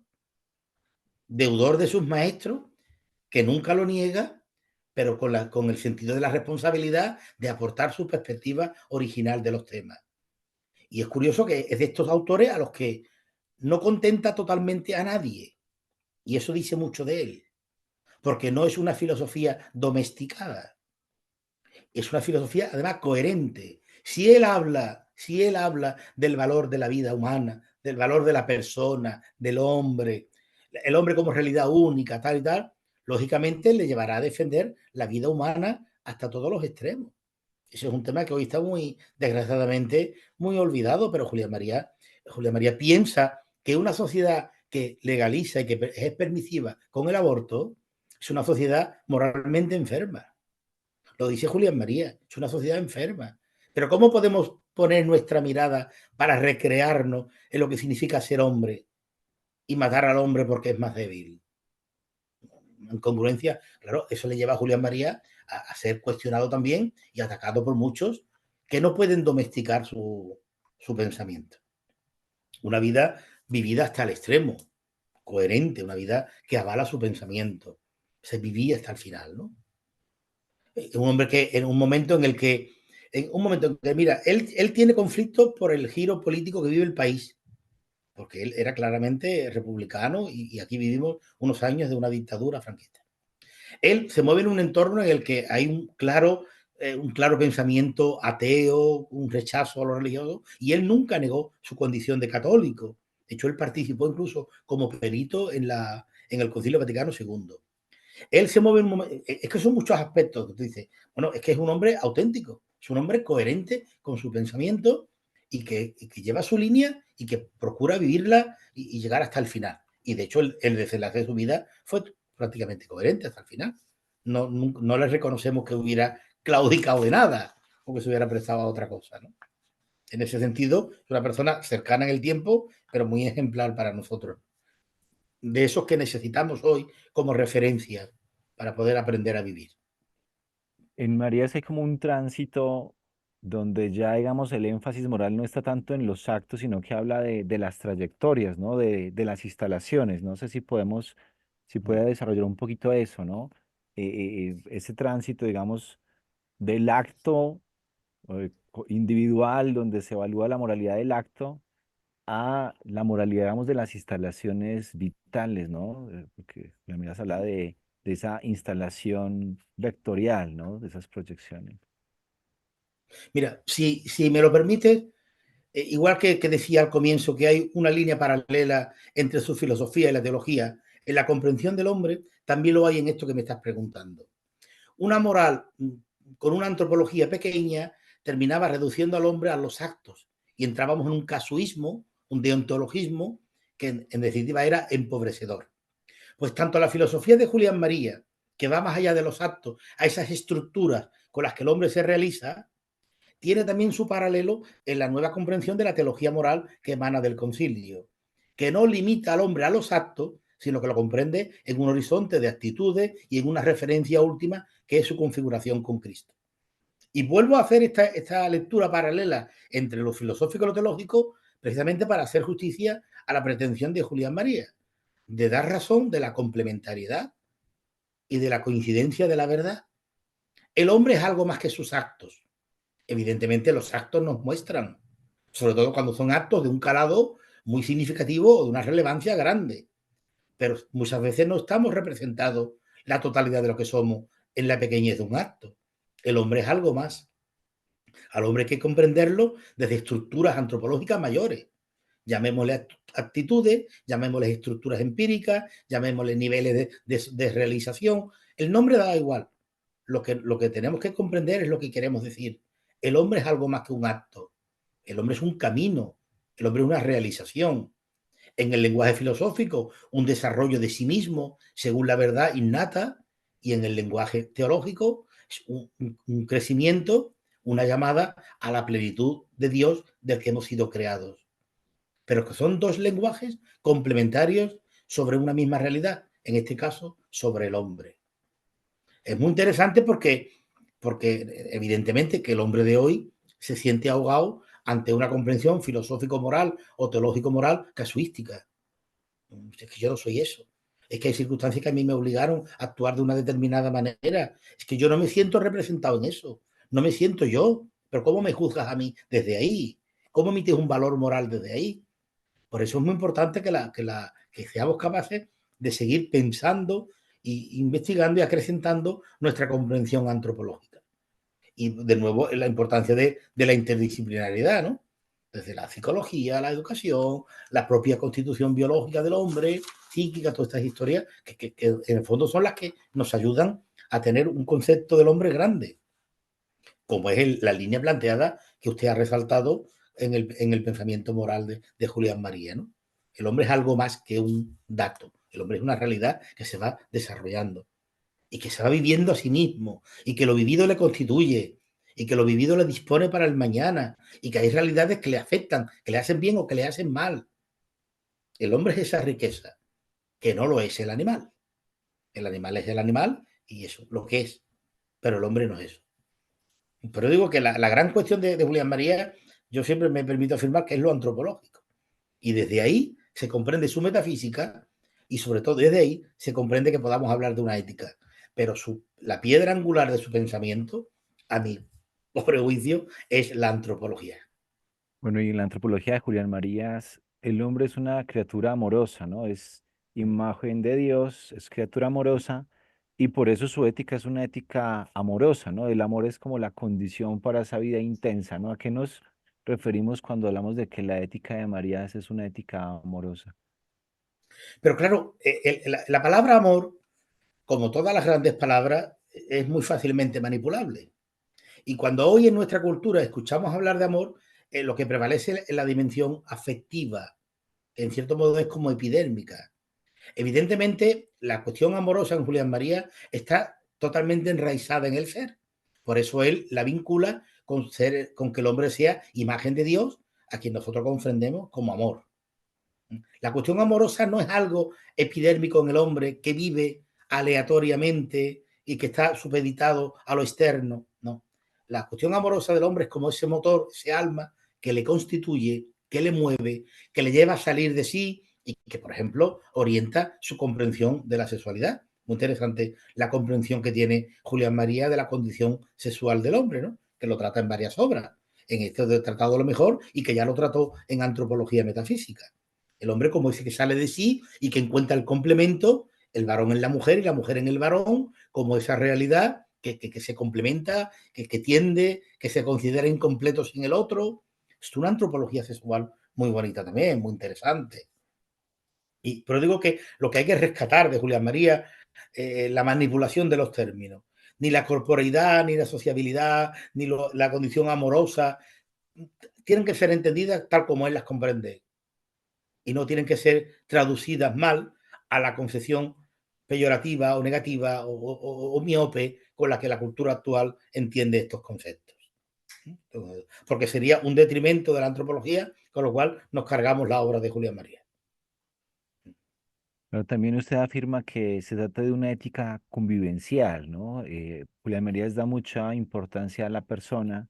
Speaker 2: deudor de sus maestros, que nunca lo niega, pero con el sentido de la responsabilidad de aportar su perspectiva original de los temas. Y es curioso que es de estos autores a los que no contenta totalmente a nadie. Y eso dice mucho de él, porque no es una filosofía domesticada, es una filosofía además coherente. Si él habla del valor de la vida humana, del valor de la persona, del hombre, el hombre como realidad única, tal y tal, lógicamente le llevará a defender la vida humana hasta todos los extremos. Ese es un tema que hoy está muy, desgraciadamente, muy olvidado, pero Julia María piensa que una sociedad que legaliza y que es permisiva con el aborto es una sociedad moralmente enferma. Lo dice Julián María, es una sociedad enferma. Pero ¿cómo podemos poner nuestra mirada para recrearnos en lo que significa ser hombre y matar al hombre porque es más débil? En congruencia, claro, eso le lleva a Julián María a ser cuestionado también y atacado por muchos que no pueden domesticar su pensamiento. Una vida vivida hasta el extremo, coherente, una vida que avala su pensamiento. Se vivía hasta el final, ¿no? Un hombre que en un momento en el que, mira, él tiene conflictos por el giro político que vive el país, porque él era claramente republicano y aquí vivimos unos años de una dictadura franquista. Él se mueve en un entorno en el que hay un claro pensamiento ateo, un rechazo a lo religioso, y él nunca negó su condición de católico. De hecho, él participó incluso como perito en el Concilio Vaticano II. Él se mueve en un momento, es que son muchos aspectos que tú dices, bueno, es que es un hombre auténtico, es un hombre coherente con su pensamiento y que lleva su línea y que procura vivirla y llegar hasta el final. Y de hecho el desenlace de su vida fue prácticamente coherente hasta el final. No le reconocemos que hubiera claudicado de nada o que se hubiera prestado a otra cosa, ¿no? En ese sentido, es una persona cercana en el tiempo, pero muy ejemplar para nosotros. De esos que necesitamos hoy como referencia para poder aprender a vivir.
Speaker 1: En Marías hay como un tránsito donde ya, digamos, el énfasis moral no está tanto en los actos, sino que habla de las trayectorias, ¿no? De las instalaciones. No sé si puede desarrollar un poquito eso, ¿no? Ese tránsito, digamos, del acto individual, donde se evalúa la moralidad del acto, a la moralidad, digamos, de las instalaciones vitales, ¿no? Porque la miras habla de esa instalación vectorial, ¿no? De esas proyecciones.
Speaker 2: Mira, si me lo permites, igual que decía al comienzo que hay una línea paralela entre su filosofía y la teología, en la comprensión del hombre, también lo hay en esto que me estás preguntando. Una moral con una antropología pequeña terminaba reduciendo al hombre a los actos y entrábamos en un casuismo, un deontologismo que en definitiva era empobrecedor. Pues tanto la filosofía de Julián María, que va más allá de los actos, a esas estructuras con las que el hombre se realiza, tiene también su paralelo en la nueva comprensión de la teología moral que emana del concilio, que no limita al hombre a los actos, sino que lo comprende en un horizonte de actitudes y en una referencia última que es su configuración con Cristo. Y vuelvo a hacer esta lectura paralela entre lo filosófico y lo teológico precisamente para hacer justicia a la pretensión de Julián María, de dar razón de la complementariedad y de la coincidencia de la verdad. El hombre es algo más que sus actos. Evidentemente los actos nos muestran, sobre todo cuando son actos de un calado muy significativo o de una relevancia grande, pero muchas veces no estamos representados la totalidad de lo que somos en la pequeñez de un acto. El hombre es algo más. Al hombre hay que comprenderlo desde estructuras antropológicas mayores. Llamémosle actitudes, llamémosle estructuras empíricas, llamémosle niveles de realización. El nombre da igual. Lo que tenemos que comprender es lo que queremos decir. El hombre es algo más que un acto. El hombre es un camino. El hombre es una realización. En el lenguaje filosófico, un desarrollo de sí mismo según la verdad innata, y en el lenguaje teológico, es un crecimiento, una llamada a la plenitud de Dios del que hemos sido creados. Pero que son dos lenguajes complementarios sobre una misma realidad, en este caso, sobre el hombre. Es muy interesante porque evidentemente que el hombre de hoy se siente ahogado ante una comprensión filosófico-moral o teológico-moral casuística. Es que yo no soy eso. Es que hay circunstancias que a mí me obligaron a actuar de una determinada manera. Es que yo no me siento representado en eso. No me siento yo. Pero ¿cómo me juzgas a mí desde ahí? ¿Cómo emites un valor moral desde ahí? Por eso es muy importante que seamos capaces de seguir pensando e investigando y acrecentando nuestra comprensión antropológica. Y de nuevo, la importancia de la interdisciplinariedad, ¿no? Desde la psicología, la educación, la propia constitución biológica del hombre, psíquica, todas estas historias que en el fondo son las que nos ayudan a tener un concepto del hombre grande, como es la línea planteada que usted ha resaltado en el pensamiento moral de Julián María, ¿no? El hombre es algo más que un dato, el hombre es una realidad que se va desarrollando y que se va viviendo a sí mismo y que lo vivido le constituye y que lo vivido le dispone para el mañana y que hay realidades que le afectan, que le hacen bien o que le hacen mal. El hombre es esa riqueza, que no lo es el animal. El animal es el animal y eso, lo que es, pero el hombre no es eso. Pero digo que la gran cuestión de Julián María, yo siempre me permito afirmar que es lo antropológico. Y desde ahí se comprende su metafísica y sobre todo desde ahí se comprende que podamos hablar de una ética. Pero la piedra angular de su pensamiento, a mi pobre juicio, es la antropología.
Speaker 1: Bueno, y en la antropología de Julián Marías, el hombre es una criatura amorosa, ¿no? Es imagen de Dios, es criatura amorosa, y por eso su ética es una ética amorosa, ¿no? El amor es como la condición para esa vida intensa, ¿no? ¿A qué nos referimos cuando hablamos de que la ética de Marías es una ética amorosa?
Speaker 2: Pero claro, la palabra amor, como todas las grandes palabras, es muy fácilmente manipulable. Y cuando hoy en nuestra cultura escuchamos hablar de amor, lo que prevalece es la dimensión afectiva. En cierto modo es como epidérmica. Evidentemente, la cuestión amorosa en Julián María está totalmente enraizada en el ser. Por eso él la vincula con que el hombre sea imagen de Dios, a quien nosotros comprendemos como amor. La cuestión amorosa no es algo epidérmico en el hombre que vive aleatoriamente y que está supeditado a lo externo. No. La cuestión amorosa del hombre es como ese motor, ese alma que le constituye, que le mueve, que le lleva a salir de sí y que, por ejemplo, orienta su comprensión de la sexualidad. Muy interesante la comprensión que tiene Julián María de la condición sexual del hombre, ¿no? Que lo trata en varias obras. En este de Tratado de lo Mejor y que ya lo trató en Antropología Metafísica. El hombre como dice que sale de sí y que encuentra el complemento, el varón en la mujer y la mujer en el varón, como esa realidad que se complementa, que tiende, que se considera incompleto sin el otro. Es una antropología sexual muy bonita también, muy interesante. Pero digo que lo que hay que rescatar de Julián María, la manipulación de los términos, ni la corporeidad, ni la sociabilidad, ni la condición amorosa, tienen que ser entendidas tal como él las comprende y no tienen que ser traducidas mal a la concepción peyorativa o negativa o miope con la que la cultura actual entiende estos conceptos. Porque sería un detrimento de la antropología, con lo cual nos cargamos la obra de Julián María.
Speaker 1: Pero también usted afirma que se trata de una ética convivencial, ¿no? Julián Marías da mucha importancia a la persona,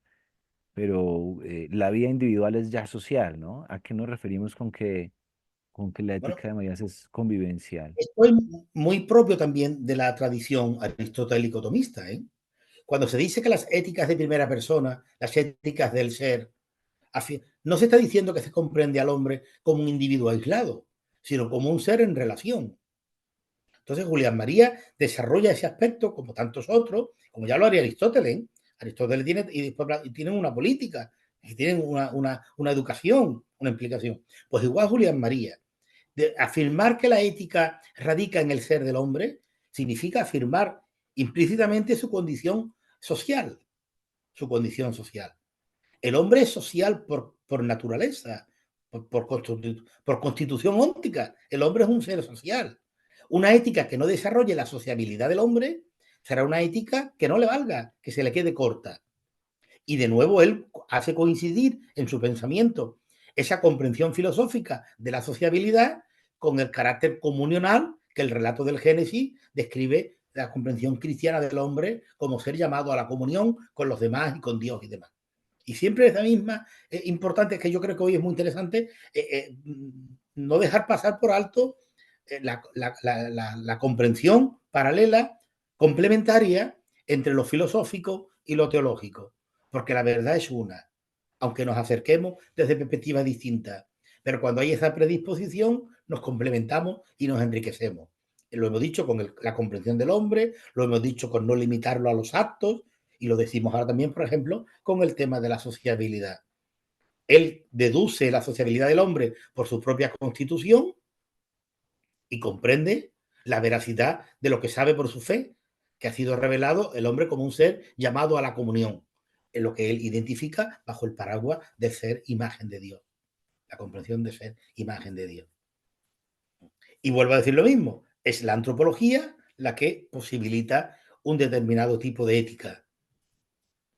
Speaker 1: pero la vida individual es ya social, ¿no? ¿A qué nos referimos con que la
Speaker 2: Bueno,
Speaker 1: ética de Marías es convivencial?
Speaker 2: esto es muy propio también de la tradición aristotélico-tomista. Cuando se dice que las éticas de primera persona, las éticas del ser, no se está diciendo que se comprende al hombre como un individuo aislado, sino como un ser en relación. Entonces, Julián María desarrolla ese aspecto como tantos otros, como ya lo haría Aristóteles. Aristóteles tiene, y tienen una política, y tienen una educación, una implicación. Pues igual Julián María. De afirmar que la ética radica en el ser del hombre significa afirmar implícitamente su condición social, su condición social. El hombre es social por naturaleza, por constitución óptica. El hombre es un ser social. Una ética que no desarrolle la sociabilidad del hombre será una ética que no le valga, que se le quede corta. Y de nuevo él hace coincidir en su pensamiento esa comprensión filosófica de la sociabilidad con el carácter comunional que el relato del Génesis describe la comprensión cristiana del hombre como ser llamado a la comunión con los demás y con Dios y demás. Y siempre esa misma importante, que yo creo que hoy es muy interesante, no dejar pasar por alto la comprensión paralela, complementaria entre lo filosófico y lo teológico, porque la verdad es una, aunque nos acerquemos desde perspectivas distintas, pero cuando hay esa predisposición nos complementamos y nos enriquecemos. Lo hemos dicho con la comprensión del hombre, lo hemos dicho con no limitarlo a los actos y lo decimos ahora también, por ejemplo, con el tema de la sociabilidad. Él deduce la sociabilidad del hombre por su propia constitución y comprende la veracidad de lo que sabe por su fe, que ha sido revelado el hombre como un ser llamado a la comunión, en lo que él identifica bajo el paraguas de ser imagen de Dios, la comprensión de ser imagen de Dios. Y vuelvo a decir lo mismo, es la antropología la que posibilita un determinado tipo de ética.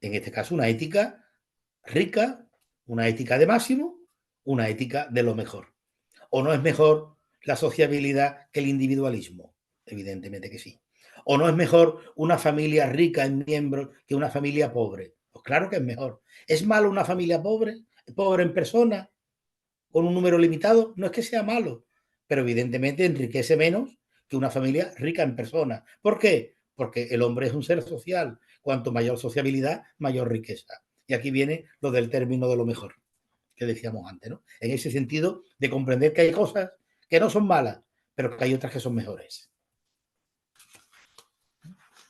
Speaker 2: En este caso, una ética rica, una ética de máximo, una ética de lo mejor. ¿O no es mejor la sociabilidad que el individualismo? Evidentemente que sí. ¿O no es mejor una familia rica en miembros que una familia pobre? Pues claro que es mejor. ¿Es malo una familia pobre? ¿Pobre en persona? ¿Con un número limitado? No es que sea malo, pero evidentemente enriquece menos que una familia rica en persona. ¿Por qué? Porque el hombre es un ser social. Cuanto mayor sociabilidad, mayor riqueza. Y aquí viene lo del término de lo mejor que decíamos antes, ¿no? En ese sentido de comprender que hay cosas que no son malas, pero que hay otras que son mejores.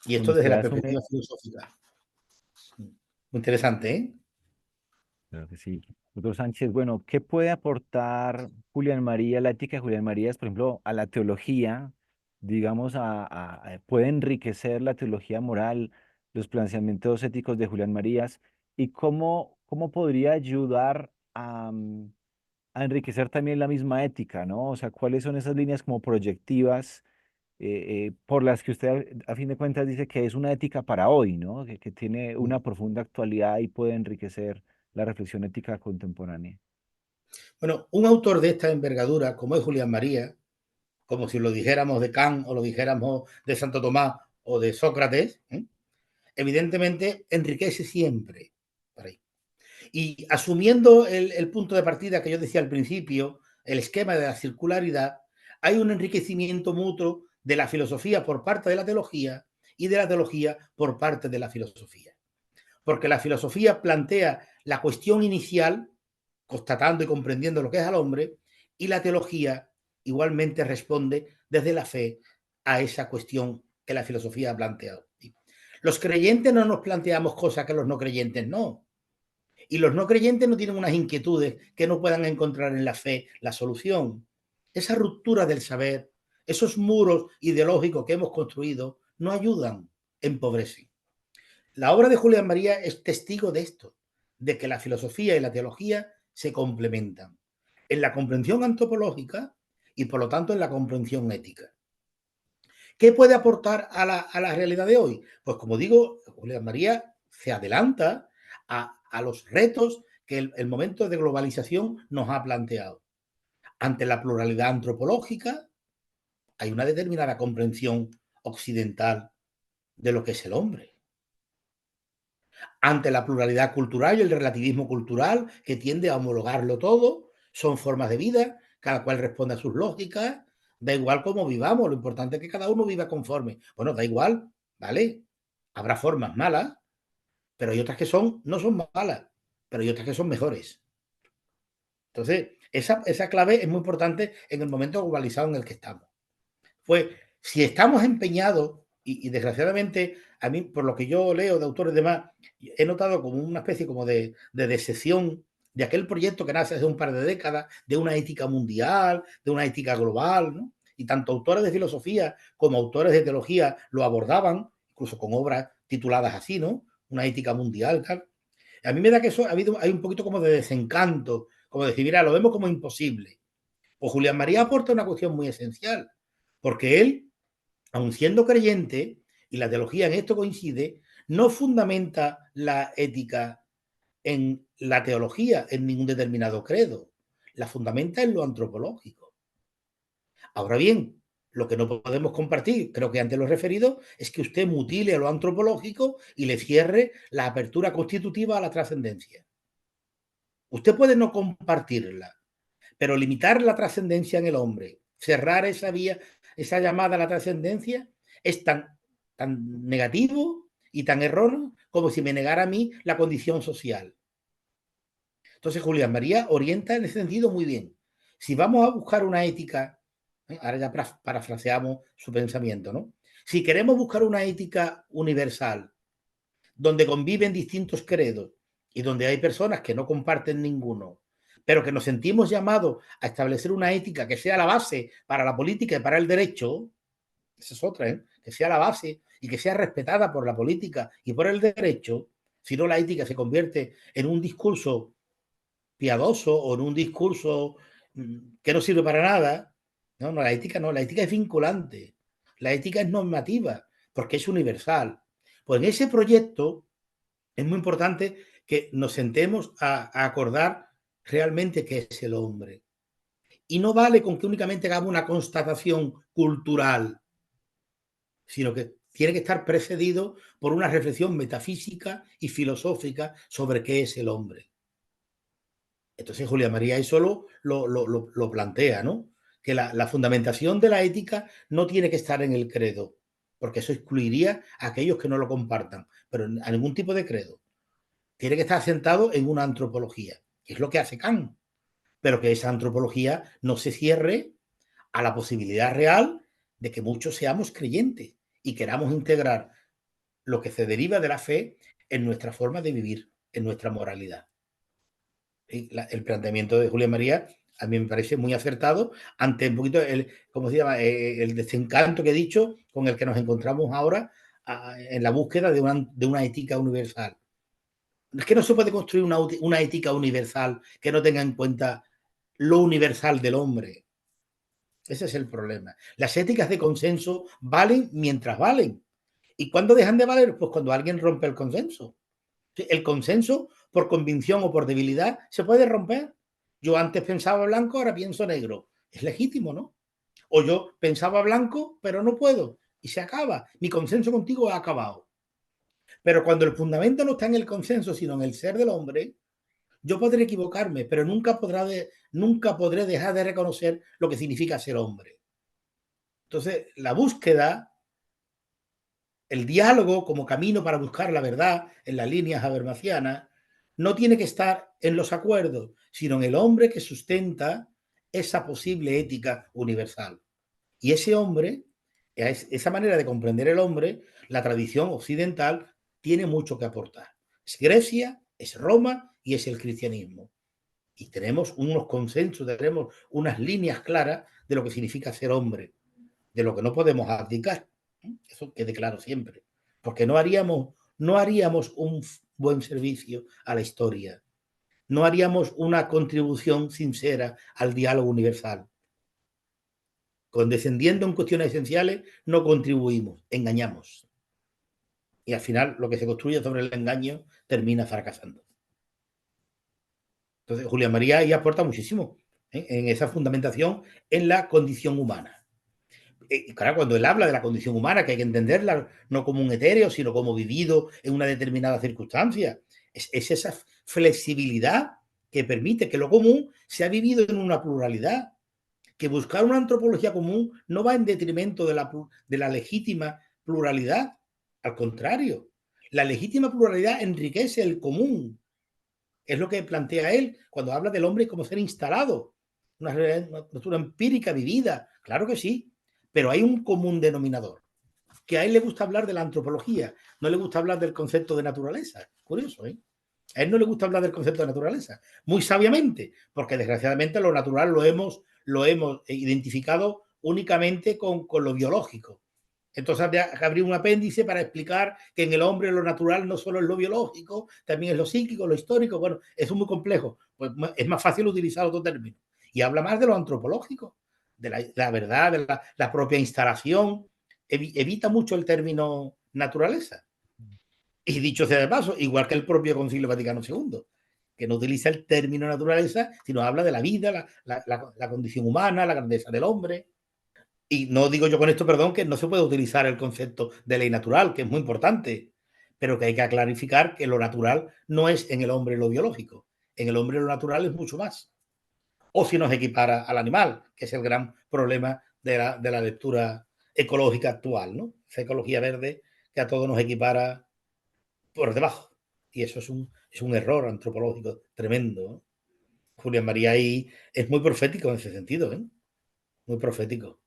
Speaker 2: Y
Speaker 1: Cuando
Speaker 2: esto desde
Speaker 1: usted
Speaker 2: la
Speaker 1: asume,
Speaker 2: perspectiva filosófica. Muy interesante, ¿eh?
Speaker 1: claro que sí. Doctor Sánchez, bueno, ¿qué puede aportar Julián María, la ética de Julián María, por ejemplo, a la teología? Digamos, puede enriquecer la teología moral, los planteamientos éticos de Julián Marías, y cómo podría ayudar a enriquecer también la misma ética, ¿no? O sea, ¿cuáles son esas líneas como proyectivas por las que usted a fin de cuentas dice que es una ética para hoy, ¿no? Que tiene una profunda actualidad y puede enriquecer la reflexión ética contemporánea?
Speaker 2: Bueno, un autor de esta envergadura, como es Julián María, como si lo dijéramos de Kant o lo dijéramos de Santo Tomás o de Sócrates, ¿eh? Evidentemente enriquece siempre. Por ahí. Y asumiendo el punto de partida que yo decía al principio, el esquema de la circularidad, hay un enriquecimiento mutuo de la filosofía por parte de la teología y de la teología por parte de la filosofía. Porque la filosofía plantea la cuestión inicial, constatando y comprendiendo lo que es al hombre, y la teología igualmente responde desde la fe a esa cuestión que la filosofía ha planteado. Los creyentes no nos planteamos cosas que los no creyentes no. Y los no creyentes no tienen unas inquietudes que no puedan encontrar en la fe la solución. Esa ruptura del saber, esos muros ideológicos que hemos construido, no ayudan, empobrecen. La obra de Julián María es testigo de esto, de que la filosofía y la teología se complementan en la comprensión antropológica y por lo tanto en la comprensión ética. ¿Qué puede aportar a la realidad de hoy? Pues como digo, Julián María se adelanta a los retos que el momento de globalización nos ha planteado. Ante la pluralidad antropológica hay una determinada comprensión occidental de lo que es el hombre. Ante la pluralidad cultural y el relativismo cultural que tiende a homologarlo todo, son formas de vida, cada cual responde a sus lógicas, da igual cómo vivamos, lo importante es que cada uno viva conforme. Bueno, da igual, ¿vale? Habrá formas malas, pero hay otras que no son malas, pero hay otras que son mejores. Entonces, esa clave es muy importante en el momento globalizado en el que estamos. Pues, si estamos empeñados, y desgraciadamente, a mí, por lo que yo leo de autores y demás, he notado como una especie como de decepción de aquel proyecto que nace hace un par de décadas, de una ética mundial, de una ética global, ¿no? Y tanto autores de filosofía como autores de teología lo abordaban, incluso con obras tituladas así, ¿no? Una ética mundial, tal. A mí me da que eso hay un poquito como de desencanto, como decir, mira, lo vemos como imposible. Pues Julián María aporta una cuestión muy esencial, porque él, aun siendo creyente, y la teología en esto coincide, no fundamenta la ética en la teología, en ningún determinado credo. La fundamenta en lo antropológico. Ahora bien, lo que no podemos compartir, creo que antes lo he referido, es que usted mutile a lo antropológico y le cierre la apertura constitutiva a la trascendencia. Usted puede no compartirla, pero limitar la trascendencia en el hombre cerrar esa vía, esa llamada a la trascendencia, es tan negativo y tan erróneo como si me negara a mí la condición social. Entonces, Julián María orienta en ese sentido muy bien. Si vamos a buscar una ética, ahora ya parafraseamos su pensamiento, ¿no? Si queremos buscar una ética universal, donde conviven distintos credos y donde hay personas que no comparten ninguno, pero que nos sentimos llamados a establecer una ética que sea la base para la política y para el derecho, esa es otra, ¿eh? Que sea la base y que sea respetada por la política y por el derecho, si no la ética se convierte en un discurso piadoso o en un discurso que no sirve para nada. No, no, la ética no, la ética es vinculante, la ética es normativa, porque es universal. Pues en ese proyecto es muy importante que nos sentemos a acordar realmente qué es el hombre. Y no vale con que únicamente hagamos una constatación cultural, sino que tiene que estar precedido por una reflexión metafísica y filosófica sobre qué es el hombre. Entonces Julia María eso lo plantea, ¿no? Que la fundamentación de la ética no tiene que estar en el credo, porque eso excluiría a aquellos que no lo compartan, pero a ningún tipo de credo. Tiene que estar sentado en una antropología, que es lo que hace Kant, pero que esa antropología no se cierre a la posibilidad real de que muchos seamos creyentes y queramos integrar lo que se deriva de la fe en nuestra forma de vivir, en nuestra moralidad. El planteamiento de Julia María a mí me parece muy acertado ante un poquito ¿cómo se llama? El desencanto que he dicho con el que nos encontramos ahora en la búsqueda de una ética universal. Es que no se puede construir una ética universal que no tenga en cuenta lo universal del hombre. Ese es el problema. Las éticas de consenso valen mientras valen. ¿Y cuándo dejan de valer? Pues cuando alguien rompe el consenso. El consenso, por convicción o por debilidad, se puede romper. Yo antes pensaba blanco, ahora pienso negro. Es legítimo, ¿no? O yo pensaba blanco, pero no puedo. Y se acaba. Mi consenso contigo ha acabado. Pero cuando el fundamento no está en el consenso, sino en el ser del hombre, yo podré equivocarme, pero nunca podré dejar de reconocer lo que significa ser hombre. Entonces, la búsqueda, el diálogo como camino para buscar la verdad en las líneas habermasianas, no tiene que estar en los acuerdos, sino en el hombre que sustenta esa posible ética universal. Y ese hombre, esa manera de comprender el hombre, la tradición occidental tiene mucho que aportar. Es Grecia, es Roma y es el cristianismo. Y tenemos unos consensos, tenemos unas líneas claras de lo que significa ser hombre, de lo que no podemos abdicar. Eso quede claro siempre. Porque no haríamos un buen servicio a la historia. No haríamos una contribución sincera al diálogo universal. Condescendiendo en cuestiones esenciales, no contribuimos, engañamos. Y al final, lo que se construye sobre el engaño termina fracasando. Entonces, Julián María ahí aporta muchísimo en esa fundamentación en la condición humana. Claro, cuando él habla de la condición humana, que hay que entenderla no como un etéreo, sino como vivido en una determinada circunstancia, es esa flexibilidad que permite que lo común sea vivido en una pluralidad, que buscar una antropología común no va en detrimento de la legítima pluralidad, al contrario, la legítima pluralidad enriquece el común. Es lo que plantea él cuando habla del hombre como ser instalado, una cultura empírica vivida, claro que sí, pero hay un común denominador, que a él le gusta hablar de la antropología, no le gusta hablar del concepto de naturaleza. Curioso, ¿eh? A él no le gusta hablar del concepto de naturaleza, muy sabiamente, porque desgraciadamente lo natural lo hemos identificado únicamente con lo biológico. Entonces abrí un apéndice para explicar que en el hombre lo natural no solo es lo biológico, también es lo psíquico, lo histórico. Bueno, eso es muy complejo. Pues es más fácil utilizar otro término. Y habla más de lo antropológico, de la verdad, de la propia instalación. Evita mucho el término naturaleza. Y dicho sea de paso, igual que el propio Concilio Vaticano II, que no utiliza el término naturaleza, sino habla de la vida, la condición humana, la grandeza del hombre. Y no digo yo con esto, perdón, que no se puede utilizar el concepto de ley natural, que es muy importante, pero que hay que clarificar que lo natural no es en el hombre lo biológico. En el hombre lo natural es mucho más. o si nos equipara al animal, que es el gran problema de la lectura ecológica actual, ¿no? Esa ecología verde que a todos nos equipara por debajo. Y eso es un error antropológico tremendo, ¿no? Julián María ahí es muy profético en ese sentido, ¿eh? Muy profético.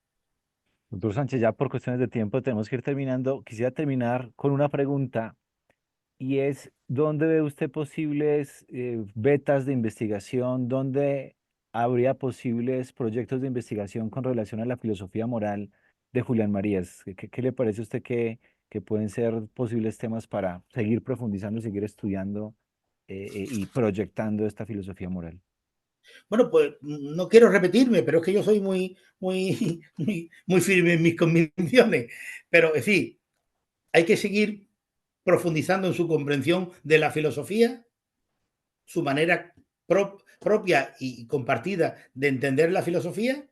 Speaker 1: Doctor Sánchez, ya por cuestiones de tiempo tenemos que ir terminando. Quisiera terminar con una pregunta y es, ¿dónde ve usted posibles vetas de investigación? ¿Dónde habría posibles proyectos de investigación con relación a la filosofía moral de Julián Marías? ¿Qué le parece a usted que pueden ser posibles temas para seguir profundizando, seguir estudiando y proyectando esta filosofía moral?
Speaker 2: Bueno, pues no quiero repetirme, pero es que yo soy muy firme en mis convicciones. Pero, es decir, hay que seguir profundizando en su comprensión de la filosofía, su manera propia y compartida de entender la filosofía.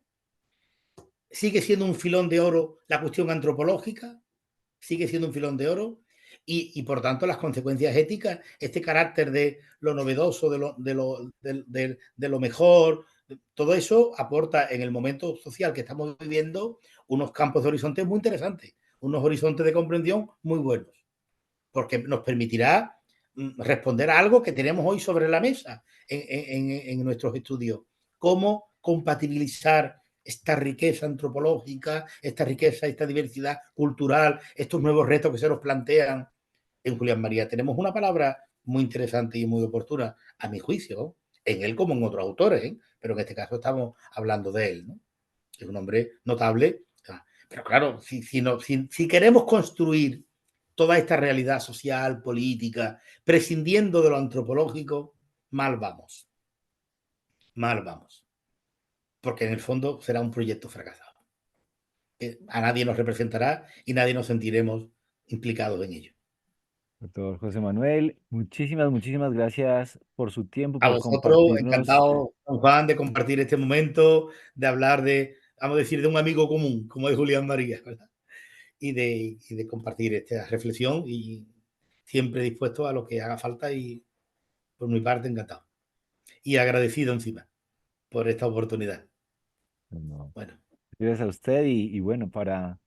Speaker 2: Sigue siendo un filón de oro la cuestión antropológica, sigue siendo un filón de oro por tanto las consecuencias éticas, este carácter de lo novedoso, de lo mejor, todo eso aporta en el momento social que estamos viviendo unos campos de horizontes muy interesantes, unos horizontes de comprensión muy buenos, porque nos permitirá responder a algo que tenemos hoy sobre la mesa en nuestros estudios. ¿Cómo compatibilizar esta riqueza antropológica, esta riqueza, esta diversidad cultural, estos nuevos retos que se nos plantean en Julián María? Tenemos una palabra muy interesante y muy oportuna, a mi juicio, en él como en otros autores, ¿eh? Pero en este caso estamos hablando de él, ¿no? Es un hombre notable. Pero claro, si queremos construir toda esta realidad social, política, prescindiendo de lo antropológico, mal vamos, mal vamos, porque en el fondo será un proyecto fracasado. A nadie nos representará y nadie nos sentiremos implicados en ello.
Speaker 1: Doctor José Manuel, muchísimas gracias por su tiempo,
Speaker 2: A
Speaker 1: por
Speaker 2: vosotros,
Speaker 1: compartirnos.
Speaker 2: encantado, don Juan, de compartir este momento, de hablar de, vamos a decir, de un amigo común, como es Julián María, ¿verdad? Y de compartir esta reflexión y siempre dispuesto a lo que haga falta y por mi parte encantado. Y agradecido encima por esta oportunidad.
Speaker 1: No,
Speaker 2: Bueno,
Speaker 1: gracias a usted y bueno, para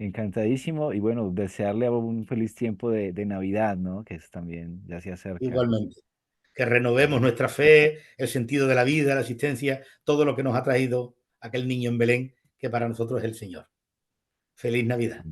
Speaker 1: encantadísimo y bueno, desearle un feliz tiempo de Navidad, ¿no? Que es también ya se acerca.
Speaker 2: igualmente. Que renovemos
Speaker 1: Bueno,
Speaker 2: nuestra fe, el sentido de la vida, la existencia, todo lo que nos ha traído aquel niño en Belén, que para nosotros es el Señor. Feliz Navidad.